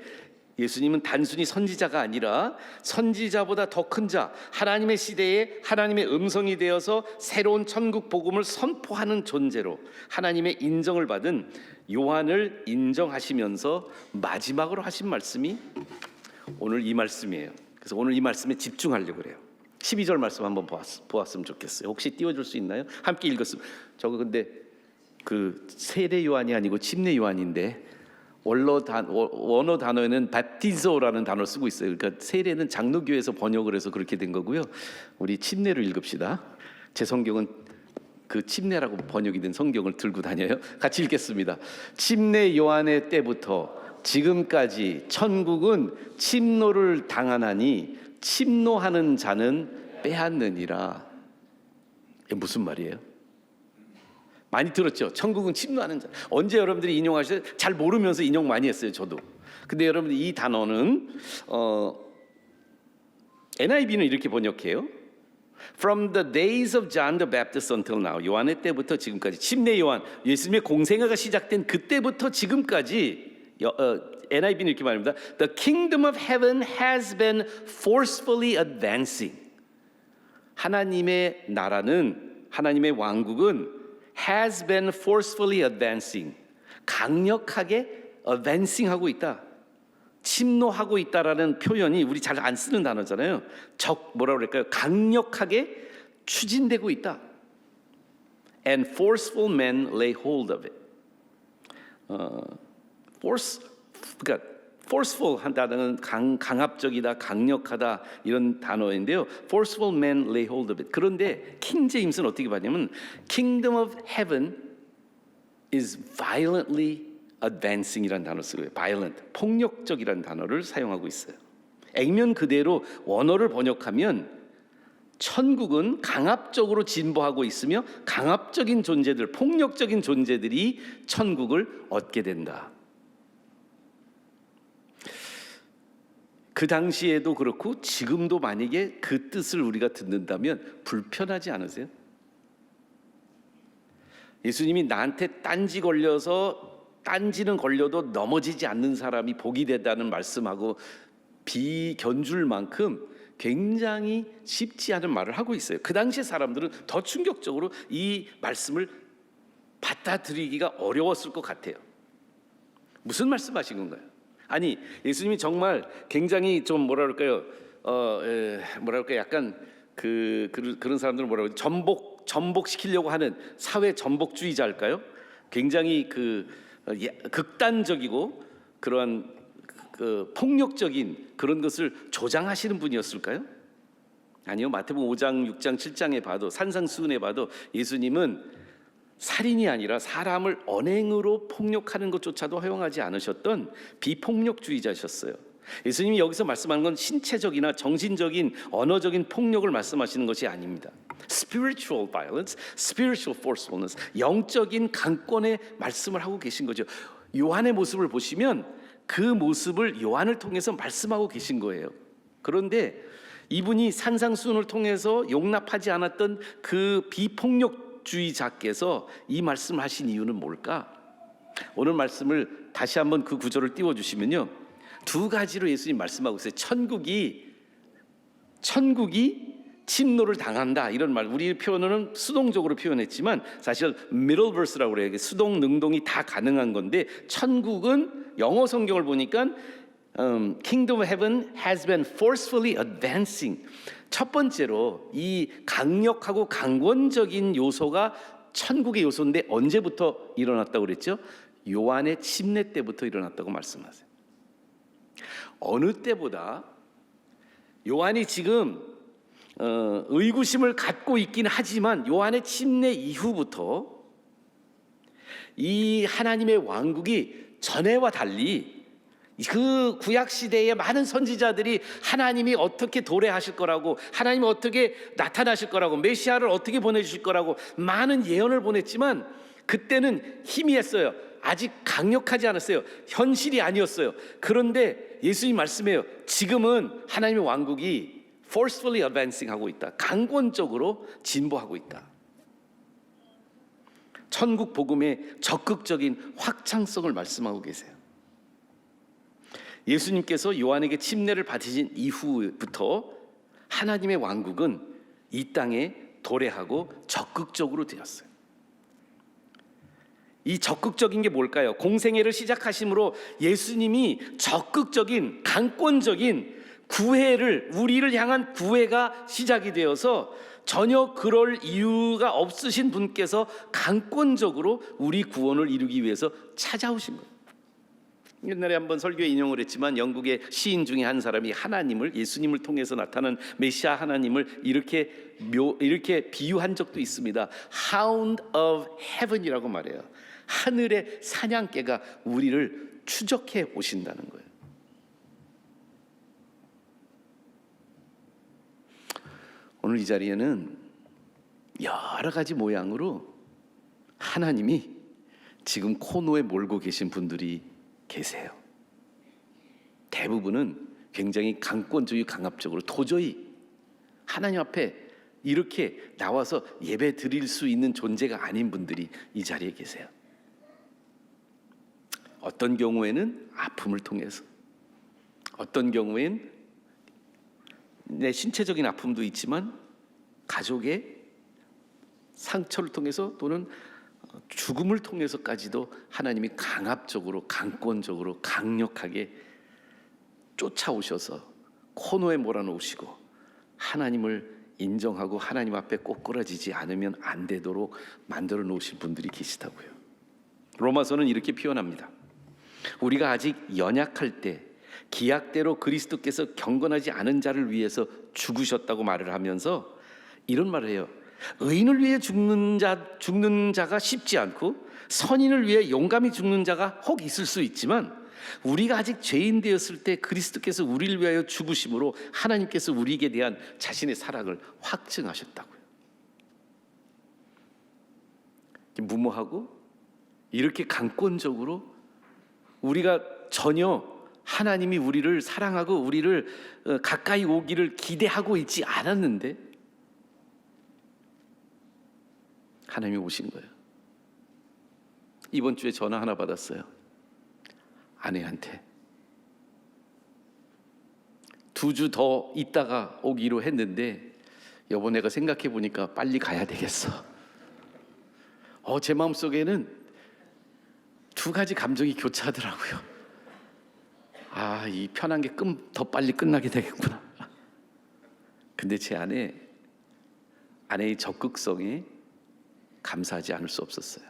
예수님은 단순히 선지자가 아니라 선지자보다 더 큰 자, 하나님의 시대에 하나님의 음성이 되어서 새로운 천국 복음을 선포하는 존재로 하나님의 인정을 받은 요한을 인정하시면서 마지막으로 하신 말씀이 오늘 이 말씀이에요. 그래서 오늘 이 말씀에 집중하려고 그래요. 12절 말씀 한번 보았으면 좋겠어요. 혹시 띄워줄 수 있나요? 함께 읽었으면. 저거 근데 그 세례 요한이 아니고 침례 요한인데 원어 단어에는 바티조라는 단어를 쓰고 있어요. 그러니까 세례는 장로교에서 번역을 해서 그렇게 된 거고요. 우리 침례를 읽읍시다. 제 성경은 그 침례라고 번역이 된 성경을 들고 다녀요. 같이 읽겠습니다. 침례 요한의 때부터 지금까지 천국은 침노를 당하나니 침노하는 자는 빼앗느니라. 이게 무슨 말이에요? 많이 들었죠? 천국은 침노하는 자. 언제 여러분들이 인용하셔요? 잘 모르면서 인용 많이 했어요, 저도. 근데 여러분들 이 단어는 NIV는 이렇게 번역해요. From the days of John the Baptist until now. 요한의 때부터 지금까지. 침례 요한, 예수님의 공생애가 시작된 그때부터 지금까지 NIV는 이렇게 말합니다. The kingdom of heaven has been forcefully advancing. 하나님의 나라는, 하나님의 왕국은 has been forcefully advancing. 강력하게 advancing하고 있다. 침노하고 있다라는 표현이 우리 잘 안 쓰는 단어잖아요. 뭐라 그럴까요? 강력하게 추진되고 있다. And forceful men lay hold of it. 그러니까 forceful 한다는 강압적이다, 강력하다 이런 단어인데요. Forceful men lay hold of it. 그런데 킹 제임스는 어떻게 봤냐면 Kingdom of Heaven is violently advancing이라는 단어를 쓰고요. violent, 폭력적이라는 단어를 사용하고 있어요. 액면 그대로 원어를 번역하면 천국은 강압적으로 진보하고 있으며 강압적인 존재들, 폭력적인 존재들이 천국을 얻게 된다. 그 당시에도 그렇고 지금도 만약에 그 뜻을 우리가 듣는다면 불편하지 않으세요? 예수님이 나한테 딴지 걸려서 딴지는 걸려도 넘어지지 않는 사람이 복이 되다는 말씀하고 비견줄 만큼 굉장히 쉽지 않은 말을 하고 있어요. 그 당시의 사람들은 더 충격적으로 이 말씀을 받아들이기가 어려웠을 것 같아요. 무슨 말씀하신 건가요? 아니, 예수님이 정말 굉장히 좀 뭐랄까요? 약간 그런 사람들은 뭐라고 전복 전복시키려고 하는 사회 전복주의자일까요? 굉장히 극단적이고 그러한 폭력적인 그런 것을 조장하시는 분이었을까요? 아니요. 마태복음 5장, 6장, 7장에 봐도 산상수훈에 봐도 예수님은 살인이 아니라 사람을 언행으로 폭력하는 것조차도 허용하지 않으셨던 비폭력주의자셨어요. 예수님이 여기서 말씀하는 건 신체적이나 정신적인 언어적인 폭력을 말씀하시는 것이 아닙니다. Spiritual violence, spiritual forcefulness, 영적인 강권의 말씀을 하고 계신 거죠. 요한의 모습을 보시면 그 모습을 요한을 통해서 말씀하고 계신 거예요. 그런데 이분이 산상수훈을 통해서 용납하지 않았던 그 비폭력주의자께서 이 말씀을 하신 이유는 뭘까? 오늘 말씀을 다시 한번 그 구절을 띄워주시면요, 두 가지로 예수님 말씀하고 있어요. 천국이 침노를 당한다, 이런 말. 우리 표현은 수동적으로 표현했지만 사실 middle verse라고 그래요. 수동 능동이 다 가능한 건데, 천국은 영어 성경을 보니까 Kingdom of Heaven has been forcefully advancing. 첫 번째로 이 강력하고 강권적인 요소가 천국의 요소인데 언제부터 일어났다고 그랬죠? 요한의 침례 때부터 일어났다고 말씀하세요. 어느 때보다 요한이 지금 의구심을 갖고 있긴 하지만 요한의 침례 이후부터 이 하나님의 왕국이 전에와 달리 그 구약 시대의 많은 선지자들이 하나님이 어떻게 도래하실 거라고, 하나님이 어떻게 나타나실 거라고, 메시아를 어떻게 보내주실 거라고 많은 예언을 보냈지만 그때는 희미했어요. 아직 강력하지 않았어요. 현실이 아니었어요. 그런데 예수님 말씀해요. 지금은 하나님의 왕국이 forcefully advancing 하고 있다. 강권적으로 진보하고 있다. 천국 복음의 적극적인 확장성을 말씀하고 계세요. 예수님께서 요한에게 침례를 받으신 이후부터 하나님의 왕국은 이 땅에 도래하고 적극적으로 되었어요. 이 적극적인 게 뭘까요? 공생애를 시작하심으로 예수님이 적극적인 강권적인 구애를, 우리를 향한 구애가 시작이 되어서 전혀 그럴 이유가 없으신 분께서 강권적으로 우리 구원을 이루기 위해서 찾아오신 거예요. 옛날에 한번 설교에 인용을 했지만 영국의 시인 중에 한 사람이 하나님을, 예수님을 통해서 나타난 메시아 하나님을 이렇게 비유한 적도 있습니다. Hound of Heaven이라고 말해요. 하늘의 사냥개가 우리를 추적해 오신다는 거예요. 오늘 이 자리에는 여러 가지 모양으로 하나님이 지금 코너에 몰고 계신 분들이 계세요. 대부분은 굉장히 강권적이고 강압적으로 도저히 하나님 앞에 이렇게 나와서 예배 드릴 수 있는 존재가 아닌 분들이 이 자리에 계세요. 어떤 경우에는 아픔을 통해서, 어떤 경우엔 내 신체적인 아픔도 있지만 가족의 상처를 통해서 또는 죽음을 통해서까지도 하나님이 강압적으로, 강권적으로, 강력하게 쫓아오셔서 코너에 몰아놓으시고 하나님을 인정하고 하나님 앞에 꼬꾸라지지 않으면 안 되도록 만들어 놓으신 분들이 계시다고요. 로마서는 이렇게 표현합니다. 우리가 아직 연약할 때 기약대로 그리스도께서 경건하지 않은 자를 위해서 죽으셨다고 말을 하면서 이런 말을 해요. 의인을 위해 죽는 자가 쉽지 않고 선인을 위해 용감히 죽는 자가 혹 있을 수 있지만 우리가 아직 죄인 되었을 때 그리스도께서 우리를 위하여 죽으심으로 하나님께서 우리에게 대한 자신의 사랑을 확증하셨다고요. 무모하고 이렇게 강권적으로 우리가 전혀 하나님이 우리를 사랑하고 우리를 가까이 오기를 기대하고 있지 않았는데 하나님이 오신 거예요. 이번 주에 전화 하나 받았어요. 아내한테 2주 더 있다가 오기로 했는데 여보 내가 생각해 보니까 빨리 가야 되겠어. 제 마음속에는 두 가지 감정이 교차하더라고요. 이 편한 게 더 빨리 끝나게 되겠구나. 근데 제 아내의 적극성에 감사하지 않을 수 없었어요.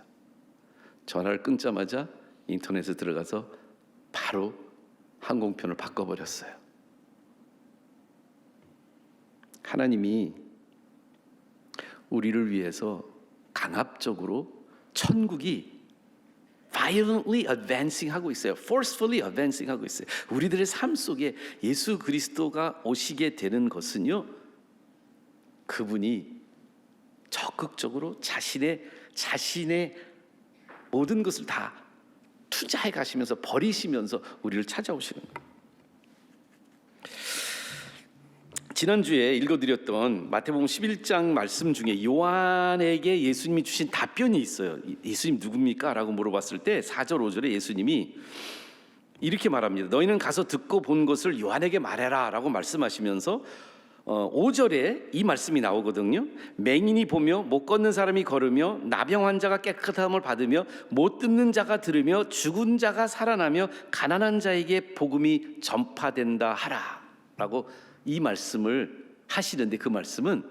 전화를 끊자마자 인터넷에 들어가서 바로 항공편을 바꿔버렸어요. 하나님이 우리를 위해서 강압적으로 천국이 violently advancing 하고 있어요. forcefully advancing 하고 있어요. 우리들의 삶 속에 예수 그리스도가 오시게 되는 것은요, 그분이 적극적으로 자신의 모든 것을 다 투자해 가시면서 버리시면서 우리를 찾아오시는 거예요. 지난주에 읽어드렸던 마태복음 11장 말씀 중에 요한에게 예수님이 주신 답변이 있어요. 예수님 누굽니까? 라고 물어봤을 때 4절 5절에 예수님이 이렇게 말합니다. 너희는 가서 듣고 본 것을 요한에게 말해라 라고 말씀하시면서 5절에 이 말씀이 나오거든요. 맹인이 보며 못 걷는 사람이 걸으며 나병 환자가 깨끗함을 받으며 못 듣는 자가 들으며 죽은 자가 살아나며 가난한 자에게 복음이 전파된다 하라 라고 이 말씀을 하시는데, 그 말씀은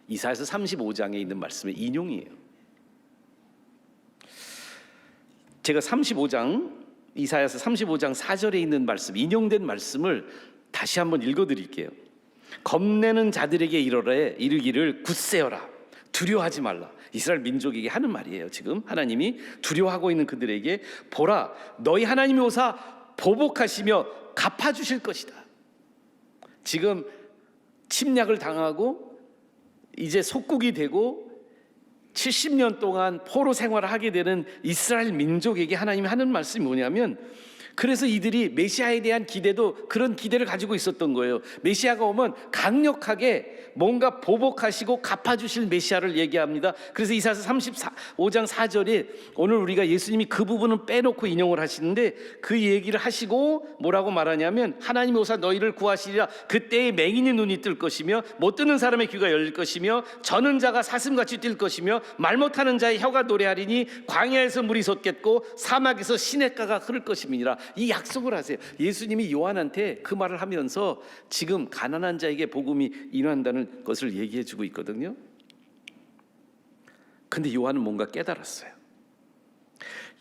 이사야서 35장에 있는 말씀의 인용이에요. 제가 이사야서 35장 4절에 있는 말씀, 인용된 말씀을 다시 한번 읽어드릴게요. 겁내는 자들에게 이르기를 굳세어라, 두려워하지 말라. 이스라엘 민족에게 하는 말이에요. 지금 하나님이 두려워하고 있는 그들에게 보라, 너희 하나님이 오사 보복하시며 갚아주실 것이다. 지금 침략을 당하고 이제 속국이 되고 70년 동안 포로 생활을 하게 되는 이스라엘 민족에게 하나님이 하는 말씀이 뭐냐면, 그래서 이들이 메시아에 대한 기대도 그런 기대를 가지고 있었던 거예요. 메시아가 오면 강력하게 뭔가 보복하시고 갚아주실 메시아를 얘기합니다. 그래서 이사야서 35장 4절에 오늘 우리가 예수님이 그 부분은 빼놓고 인용을 하시는데, 그 얘기를 하시고 뭐라고 말하냐면, 하나님이 오사 너희를 구하시리라. 그때의 맹인의 눈이 뜰 것이며 못 듣는 사람의 귀가 열릴 것이며 저는 자가 사슴같이 뛸 것이며 말 못하는 자의 혀가 노래하리니 광야에서 물이 솟겠고 사막에서 시냇가가 흐를 것임이니라. 이 약속을 하세요. 예수님이 요한한테 그 말을 하면서 지금 가난한 자에게 복음이 임한다는 것을 얘기해 주고 있거든요. 근데 요한은 뭔가 깨달았어요.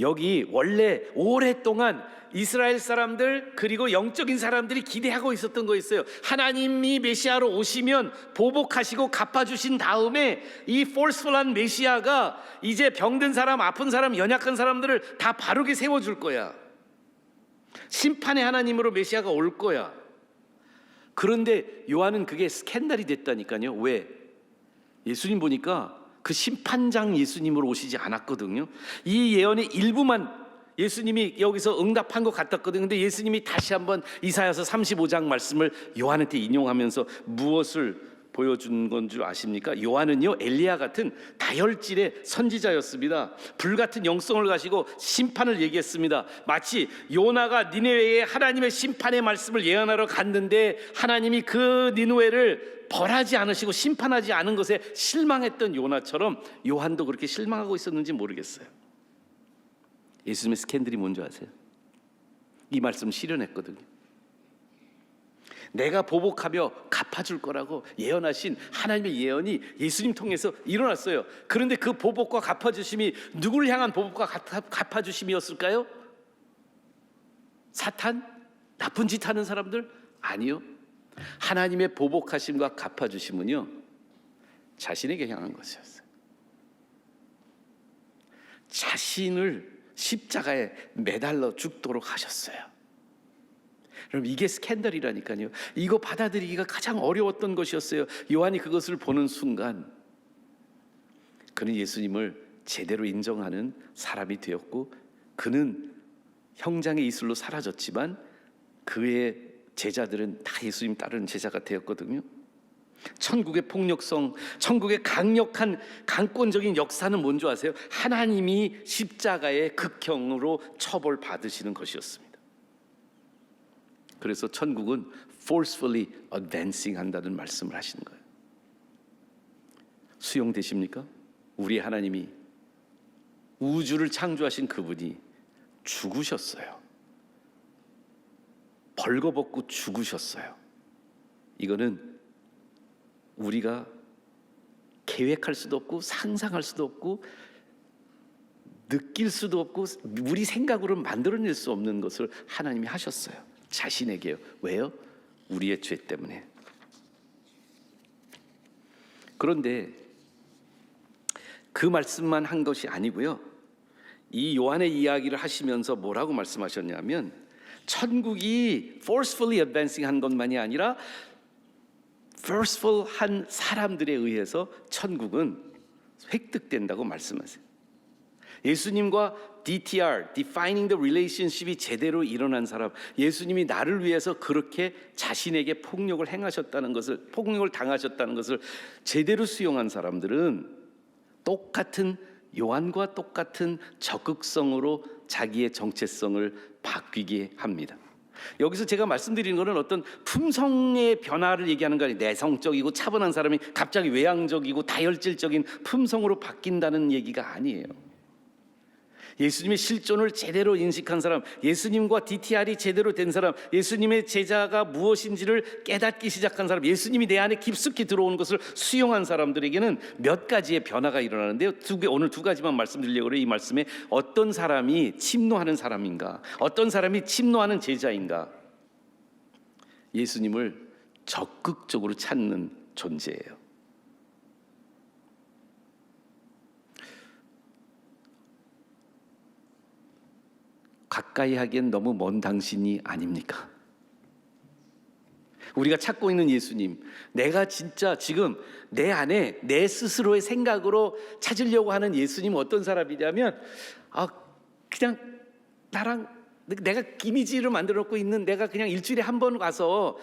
여기 원래 오랫동안 이스라엘 사람들 그리고 영적인 사람들이 기대하고 있었던 거였어요. 하나님이 메시아로 오시면 보복하시고 갚아주신 다음에 이 forceful한 메시아가 이제 병든 사람, 아픈 사람, 연약한 사람들을 다 바르게 세워줄 거야. 심판의 하나님으로 메시아가 올 거야. 그런데 요한은 그게 스캔들이 됐다니까요. 왜? 예수님 보니까 그 심판장 예수님으로 오시지 않았거든요. 이 예언의 일부만 예수님이 여기서 응답한 것 같았거든요. 근데 예수님이 다시 한번 이사야서 35장 말씀을 요한한테 인용하면서 무엇을 보여준 건 줄 아십니까? 요한은요, 엘리야 같은 다혈질의 선지자였습니다. 불같은 영성을 가지고 심판을 얘기했습니다. 마치 요나가 니네웨에 하나님의 심판의 말씀을 예언하러 갔는데 하나님이 그 니느웨를 벌하지 않으시고 심판하지 않은 것에 실망했던 요나처럼 요한도 그렇게 실망하고 있었는지 모르겠어요. 예수님의 스캔들이 뭔지 아세요? 이 말씀 실현했거든요. 내가 보복하며 갚아줄 거라고 예언하신 하나님의 예언이 예수님 통해서 일어났어요. 그런데 그 보복과 갚아주심이 누구를 향한 보복과 갚아주심이었을까요? 사탄? 나쁜 짓 하는 사람들? 아니요. 하나님의 보복하심과 갚아주심은요, 자신에게 향한 것이었어요. 자신을 십자가에 매달려 죽도록 하셨어요. 여러분, 이게 스캔들이라니까요. 이거 받아들이기가 가장 어려웠던 것이었어요. 요한이 그것을 보는 순간 그는 예수님을 제대로 인정하는 사람이 되었고, 그는 형장의 이슬로 사라졌지만 그의 제자들은 다 예수님 따르는 제자가 되었거든요. 천국의 폭력성, 천국의 강력한 강권적인 역사는 뭔지 아세요? 하나님이 십자가의 극형으로 처벌받으시는 것이었습니다. 그래서 천국은 forcefully advancing 한다는 말씀을 하시는 거예요. 수용되십니까? 우리 하나님이, 우주를 창조하신 그분이 죽으셨어요. 벌거벗고 죽으셨어요. 이거는 우리가 계획할 수도 없고 상상할 수도 없고 느낄 수도 없고 우리 생각으로 만들어낼 수 없는 것을 하나님이 하셨어요. 자신에게요. 왜요? 우리의 죄 때문에. 그런데 그 말씀만 한 것이 아니고요. 이 요한의 이야기를 하시면서 뭐라고 말씀하셨냐면 천국이 forcefully advancing 한 것만이 아니라 forceful 한 사람들에 의해서 천국은 획득된다고 말씀하세요. 예수님과 DTR, defining the relationship이 제대로 일어난 사람, 예수님이 나를 위해서 그렇게 자신에게 폭력을 행하셨다는 것을, 폭력을 당하셨다는 것을 제대로 수용한 사람들은 똑같은 요한과 똑같은 적극성으로 자기의 정체성을 바뀌게 합니다. 여기서 제가 말씀드리는 것은 어떤 품성의 변화를 얘기하는 거 아니에요. 내성적이고 차분한 사람이 갑자기 외향적이고 다혈질적인 품성으로 바뀐다는 얘기가 아니에요. 예수님의 실존을 제대로 인식한 사람, 예수님과 DTR이 제대로 된 사람, 예수님의 제자가 무엇인지를 깨닫기 시작한 사람, 예수님이 내 안에 깊숙이 들어오는 것을 수용한 사람들에게는 몇 가지의 변화가 일어나는데요. 오늘 두 가지만 말씀드리려고 해요. 이 말씀에 어떤 사람이 침노하는 사람인가, 어떤 사람이 침노하는 제자인가, 예수님을 적극적으로 찾는 존재예요. 가까이 하기엔 너무 먼 당신이 아닙니까? 우리가 찾고 있는 예수님, 내가 진짜 지금 내 안에 내 스스로의 생각으로 찾으려고 하는 예수님은 어떤 사람이냐면 그냥 나랑 내가 이미지를 만들어 놓고 있는 내가 그냥 일주일에 한 번 가서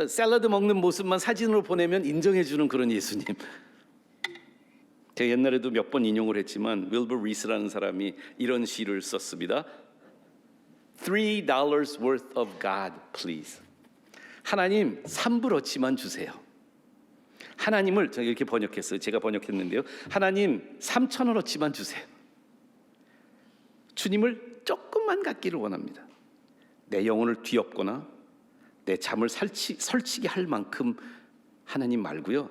샐러드 먹는 모습만 사진으로 보내면 인정해 주는 그런 예수님. 제가 옛날에도 몇 번 인용을 했지만 윌버 리스라는 사람이 이런 시를 썼습니다. $3 worth of God, please. 하나님 3불어치만 주세요. 하나님을 제가 이렇게 번역했어요. 제가 번역했는데요. 하나님 3,000원어치만 주세요. 주님을 조금만 갖기를 원합니다. 내 영혼을 뒤엎거나 내 잠을 설치게 할 만큼 하나님 말고요.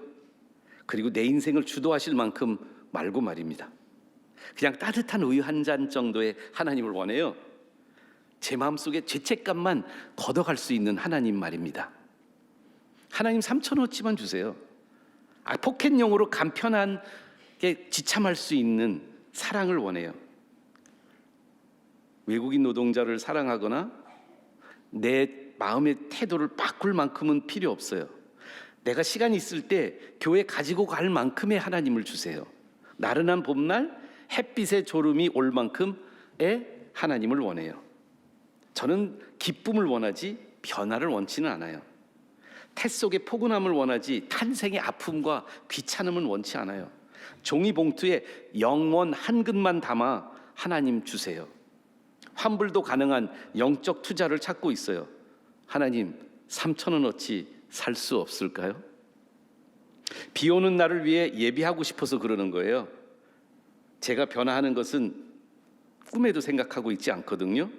그리고 내 인생을 주도하실 만큼 말고 말입니다. 그냥 따뜻한 우유 한 잔 정도의 하나님을 원해요. 제 마음속에 죄책감만 걷어갈 수 있는 하나님 말입니다. 하나님 3,000원어치만 주세요. 포켓용으로 간편하게 지참할 수 있는 사랑을 원해요. 외국인 노동자를 사랑하거나 내 마음의 태도를 바꿀 만큼은 필요 없어요. 내가 시간이 있을 때 교회 가지고 갈 만큼의 하나님을 주세요. 나른한 봄날 햇빛의 졸음이 올 만큼의 하나님을 원해요. 저는 기쁨을 원하지 변화를 원치는 않아요. 태 속의 포근함을 원하지 탄생의 아픔과 귀찮음은 원치 않아요. 종이 봉투에 영원 한 근만 담아 하나님 주세요. 환불도 가능한 영적 투자를 찾고 있어요. 하나님 3,000원어치 살 수 없을까요? 비 오는 날을 위해 예비하고 싶어서 그러는 거예요. 제가 변화하는 것은 꿈에도 생각하고 있지 않거든요.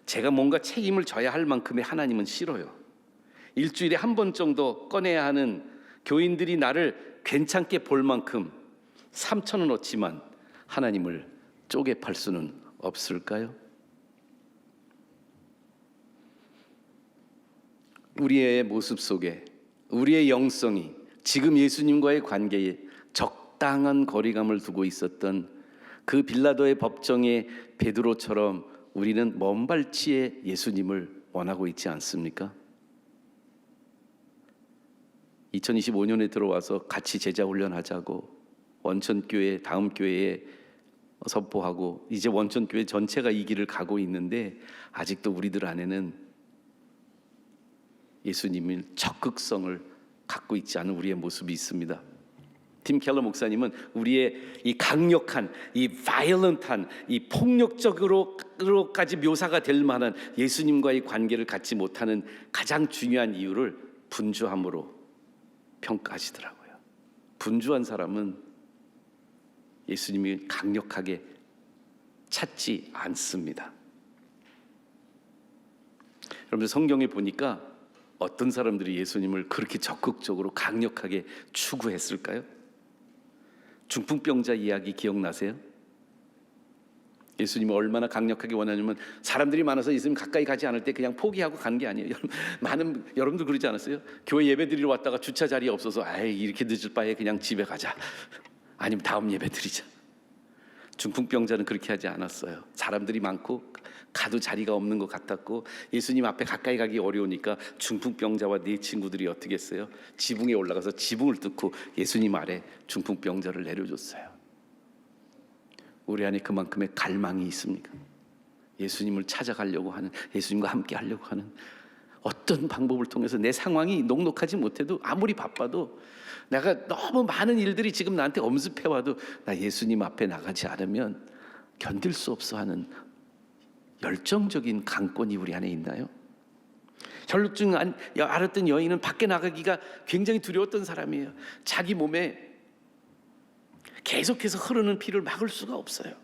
제가 뭔가 책임을 져야 할 만큼의 하나님은 싫어요. 일주일에 한 번 정도 꺼내야 하는 교인들이 나를 괜찮게 볼 만큼 3,000원어치만 하나님을 쪼개 팔 수는 없을까요? 우리의 모습 속에 우리의 영성이 지금 예수님과의 관계에 적당한 거리감을 두고 있었던 그 빌라도의 법정의 베드로처럼 우리는 먼 발치의 예수님을 원하고 있지 않습니까? 2025년에 들어와서 같이 제자 훈련하자고 원천교회 다음 교회에 선포하고 이제 원천교회 전체가 이 길을 가고 있는데 아직도 우리들 안에는 예수님의 적극성을 갖고 있지 않은 우리의 모습이 있습니다. 팀 켈러 목사님은 우리의 이 강력한, 이 violent한, 이 폭력적으로까지 묘사가 될 만한 예수님과의 관계를 갖지 못하는 가장 중요한 이유를 분주함으로 평가하시더라고요. 분주한 사람은 예수님이 강력하게 찾지 않습니다. 여러분들 성경에 보니까 어떤 사람들이 예수님을 그렇게 적극적으로 강력하게 추구했을까요? 중풍병자 이야기 기억나세요? 예수님은 얼마나 강력하게 원하냐면 사람들이 많아서 예수님 가까이 가지 않을 때 그냥 포기하고 간 게 아니에요. 여러분들 그러지 않았어요? 교회 예배 드리러 왔다가 주차 자리가 없어서 아이 이렇게 늦을 바에 그냥 집에 가자. 아니면 다음 예배 드리자. 중풍병자는 그렇게 하지 않았어요. 사람들이 많고 가도 자리가 없는 것 같았고 예수님 앞에 가까이 가기 어려우니까 중풍병자와 네 친구들이 어떻게 했어요? 지붕에 올라가서 지붕을 뚫고 예수님 아래 중풍병자를 내려줬어요. 우리 안에 그만큼의 갈망이 있습니까? 예수님을 찾아가려고 하는, 예수님과 함께 하려고 하는, 어떤 방법을 통해서 내 상황이 녹록하지 못해도 아무리 바빠도 내가 너무 많은 일들이 지금 나한테 엄습해와도 나 예수님 앞에 나가지 않으면 견딜 수 없어 하는 열정적인 강권이 우리 안에 있나요? 혈루증 앓았던 여인은 밖에 나가기가 굉장히 두려웠던 사람이에요. 자기 몸에 계속해서 흐르는 피를 막을 수가 없어요.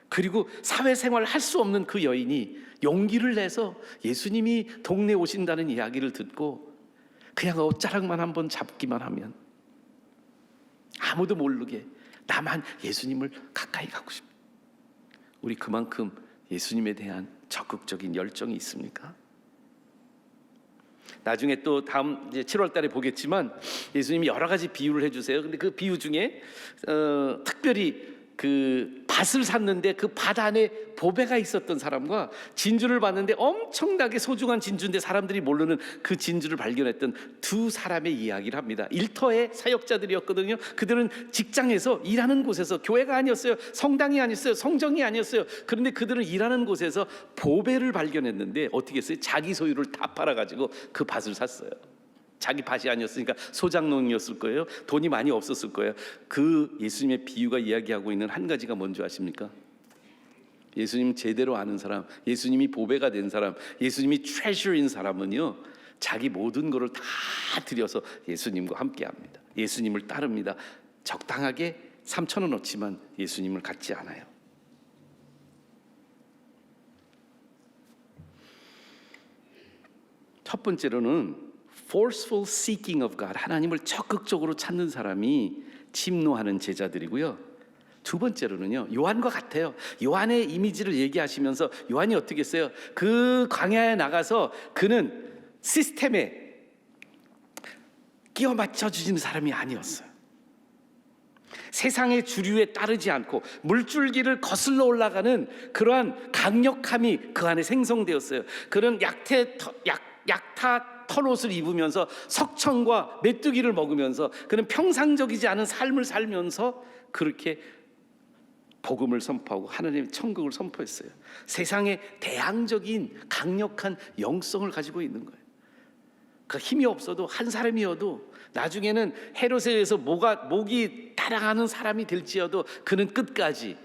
그리고 사회생활을 할 수 없는 그 여인이 용기를 내서 예수님이 동네에 오신다는 이야기를 듣고 그냥 옷자락만 한번 잡기만 하면 아무도 모르게 나만 예수님을 가까이 가고 싶어요. 우리 그만큼 예수님에 대한 적극적인 열정이 있습니까? 나중에 또 다음 이제 7월 달에 보겠지만 예수님이 여러 가지 비유를 해주세요. 근데 그 비유 중에 특별히 그 밭을 샀는데 그 밭 안에 보배가 있었던 사람과 진주를 봤는데 엄청나게 소중한 진주인데 사람들이 모르는 그 진주를 발견했던 두 사람의 이야기를 합니다. 일터의 사역자들이었거든요. 그들은 직장에서 일하는 곳에서, 교회가 아니었어요, 성당이 아니었어요, 성정이 아니었어요. 그런데 그들은 일하는 곳에서 보배를 발견했는데 어떻게 했어요? 자기 소유를 다 팔아가지고 그 밭을 샀어요. 자기 밭이 아니었으니까 소작농이었을 거예요. 돈이 많이 없었을 거예요. 그 예수님의 비유가 이야기하고 있는 한 가지가 뭔지 아십니까? 예수님 제대로 아는 사람, 예수님이 보배가 된 사람, 예수님이 트레저인 사람은요, 자기 모든 것을 다 들여서 예수님과 함께합니다. 예수님을 따릅니다. 적당하게 3,000원어치만 예수님을 갖지 않아요. 첫 번째로는 forceful seeking of God, 하나님을 적극적으로 찾는 사람이 침노하는 제자들이고요. 두 번째로는요, 요한과 같아요. 요한의 이미지를 얘기하시면서 요한이 어떻게 했어요? 그 광야에 나가서 그는 시스템에 끼워 맞춰주시는 사람이 아니었어요. 세상의 주류에 따르지 않고 물줄기를 거슬러 올라가는 그러한 강력함이 그 안에 생성되었어요. 그런 약타 털옷을 입으면서 석청과 메뚜기를 먹으면서 그는 평상적이지 않은 삶을 살면서 그렇게 복음을 선포하고 하나님의 천국을 선포했어요. 세상에 대항적인 강력한 영성을 가지고 있는 거예요. 그 힘이 없어도 한 사람이어도 나중에는 헤롯에 의해서 목이 따라가는 사람이 될지어도 그는 끝까지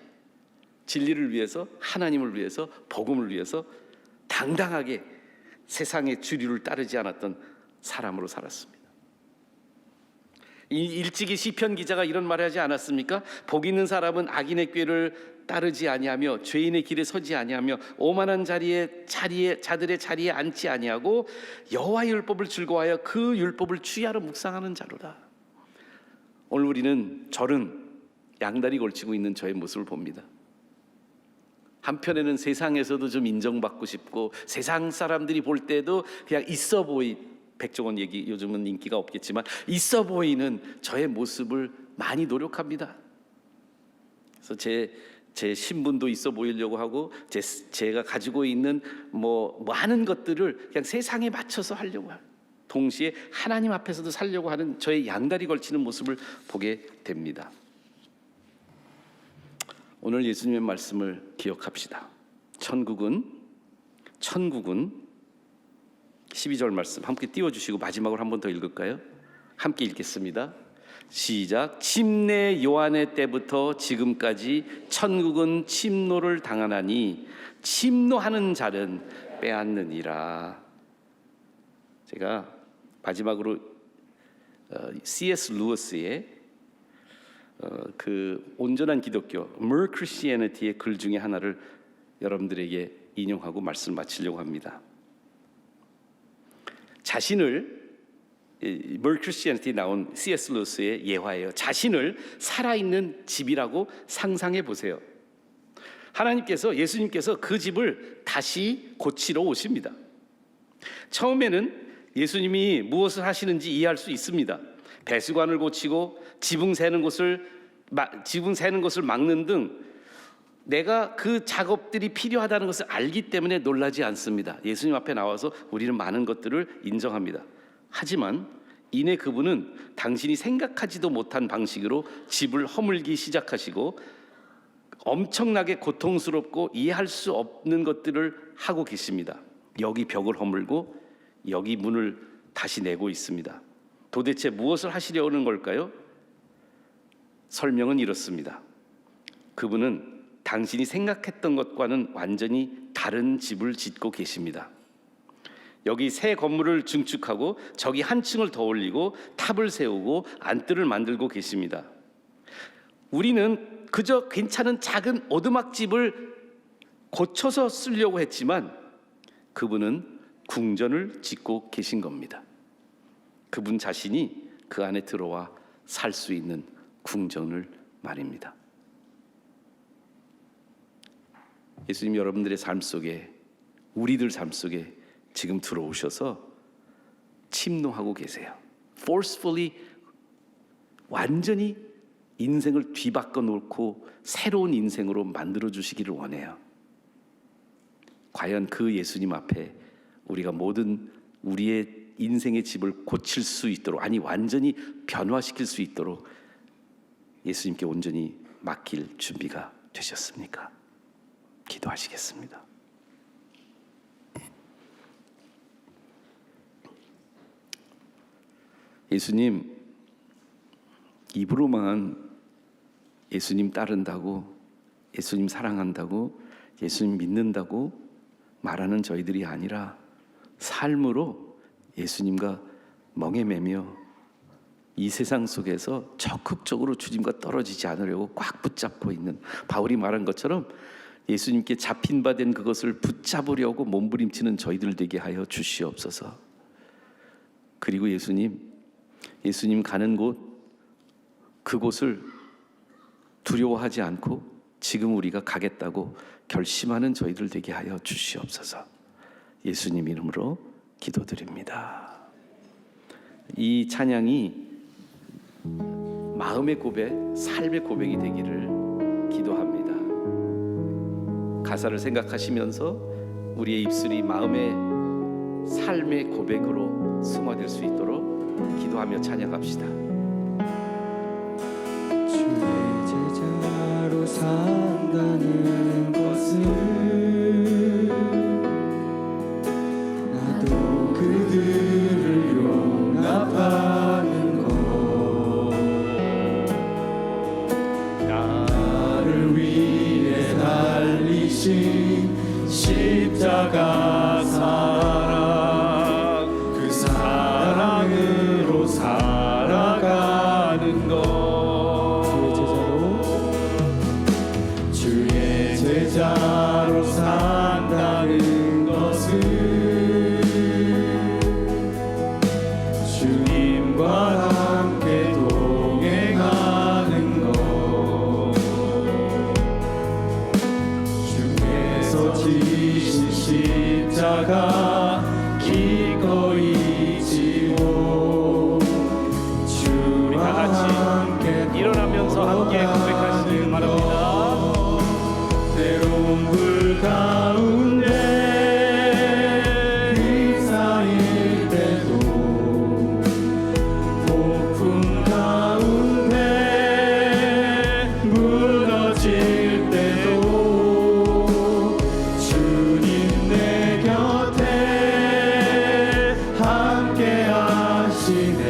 진리를 위해서, 하나님을 위해서, 복음을 위해서 당당하게 세상의 주류를 따르지 않았던 사람으로 살았습니다. 일찍이 시편 기자가 이런 말을 하지 않았습니까? 복 있는 사람은 악인의 꾀를 따르지 아니하며 죄인의 길에 서지 아니하며 오만한 자들의 자리에 앉지 아니하고 여호와의 율법을 즐거워하여 그 율법을 주야로 묵상하는 자로다. 오늘 우리는 절은 양다리 걸치고 있는 저의 모습을 봅니다. 한편에는 세상에서도 좀 인정받고 싶고 세상 사람들이 볼 때도 그냥 있어 백종원 얘기 요즘은 인기가 없겠지만 있어 보이는 저의 모습을 많이 노력합니다. 그래서 제 신분도 있어 보이려고 하고 제가 가지고 있는 많은 것들을 그냥 세상에 맞춰서 하려고 해요. 동시에 하나님 앞에서도 살려고 하는 저의 양다리 걸치는 모습을 보게 됩니다. 오늘 예수님의 말씀을 기억합시다. 천국은 12절 말씀 함께 띄워주시고 마지막으로 한 번 더 읽을까요? 함께 읽겠습니다. 시작. 침례 요한의 때부터 지금까지 천국은 침노를 당하나니 침노하는 자는 빼앗느니라. 제가 마지막으로 C.S. 루이스의 그 온전한 기독교 Mere Christianity의 글 중에 하나를 여러분들에게 인용하고 말씀을 마치려고 합니다. 자신을 Mere Christianity 나온 C.S. 루이스의 예화예요. 자신을 살아있는 집이라고 상상해 보세요. 예수님께서 그 집을 다시 고치러 오십니다. 처음에는 예수님이 무엇을 하시는지 이해할 수 있습니다. 배수관을 고치고 지붕 새는 것을 막는 등 내가 그 작업들이 필요하다는 것을 알기 때문에 놀라지 않습니다. 예수님 앞에 나와서 우리는 많은 것들을 인정합니다. 하지만 이내 그분은 당신이 생각하지도 못한 방식으로 집을 허물기 시작하시고 엄청나게 고통스럽고 이해할 수 없는 것들을 하고 계십니다. 여기 벽을 허물고 여기 문을 다시 내고 있습니다. 도대체 무엇을 하시려는 걸까요? 설명은 이렇습니다. 그분은 당신이 생각했던 것과는 완전히 다른 집을 짓고 계십니다. 여기 새 건물을 증축하고 저기 한 층을 더 올리고 탑을 세우고 안뜰을 만들고 계십니다. 우리는 그저 괜찮은 작은 오두막집을 고쳐서 쓰려고 했지만 그분은 궁전을 짓고 계신 겁니다. 그분 자신이 그 안에 들어와 살 수 있는 궁전을 말입니다. 예수님 여러분들의 삶 속에, 우리들 삶 속에 지금 들어오셔서 침노하고 계세요. forcefully 완전히 인생을 뒤바꿔 놓고 새로운 인생으로 만들어 주시기를 원해요. 과연 그 예수님 앞에 우리가 모든 우리의 인생의 집을 고칠 수 있도록, 아니 완전히 변화시킬 수 있도록 예수님께 온전히 맡길 준비가 되셨습니까? 기도하시겠습니다. 예수님, 입으로만 예수님 따른다고, 예수님 사랑한다고, 예수님 믿는다고 말하는 저희들이 아니라 삶으로 예수님과 멍에 매며 이 세상 속에서 적극적으로 주님과 떨어지지 않으려고 꽉 붙잡고 있는, 바울이 말한 것처럼 예수님께 잡힌 바 된 그것을 붙잡으려고 몸부림치는 저희들 되게 하여 주시옵소서. 그리고 예수님 가는 곳, 그곳을 두려워하지 않고 지금 우리가 가겠다고 결심하는 저희들 되게 하여 주시옵소서. 예수님 이름으로 기도드립니다. 이 찬양이 마음의 고백, 삶의 고백이 되기를 기도합니다. 가사를 생각하시면서 우리의 입술이 마음의 삶의 고백으로 승화될 수 있도록 기도하며 찬양합시다. 주의 제자로 산다는 것을 나도 그들을 용납하는 것, 나를 위해 달리신 십자가 사랑, 그 사랑으로 살아가는 것, 주의 제자로 산다는 것을 주님과 함께 동행하는 것, 주께서 지신 십자가 기꺼이 지고 우리 다 같이 일어나면서 함께 고백하시길 바랍니다. 때론 불 가운데 휩싸일 때도, 폭풍 가운데 무너질 때도 주님 내 곁에 함께 하시네.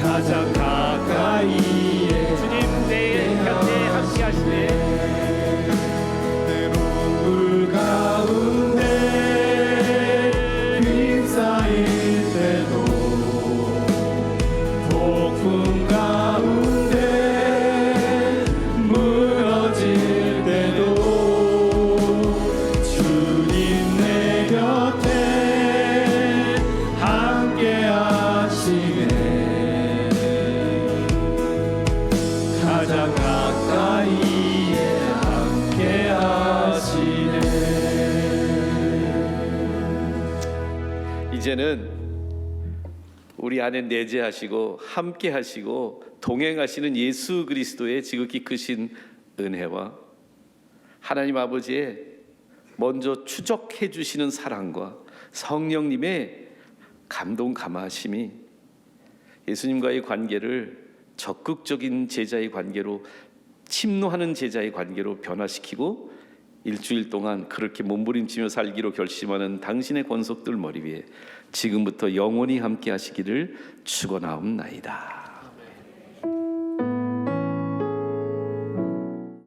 가장 가까이에 주님 내 곁에 함께 하시네. 때론 불 가운데 휩싸일 때도, 폭풍 가운데 무너질 때도 주님 내 곁에 함께 하시네. 가장 가까이 이제는 우리 안에 내재하시고 함께 하시고 동행하시는 예수 그리스도의 지극히 크신 은혜와 하나님 아버지의 먼저 추적해 주시는 사랑과 성령님의 감동 감화심이 예수님과의 관계를 적극적인 제자의 관계로, 침노하는 제자의 관계로 변화시키고 일주일 동안 그렇게 몸부림치며 살기로 결심하는 당신의 권속들 머리 위에 지금부터 영원히 함께 하시기를 축원하옵나이다.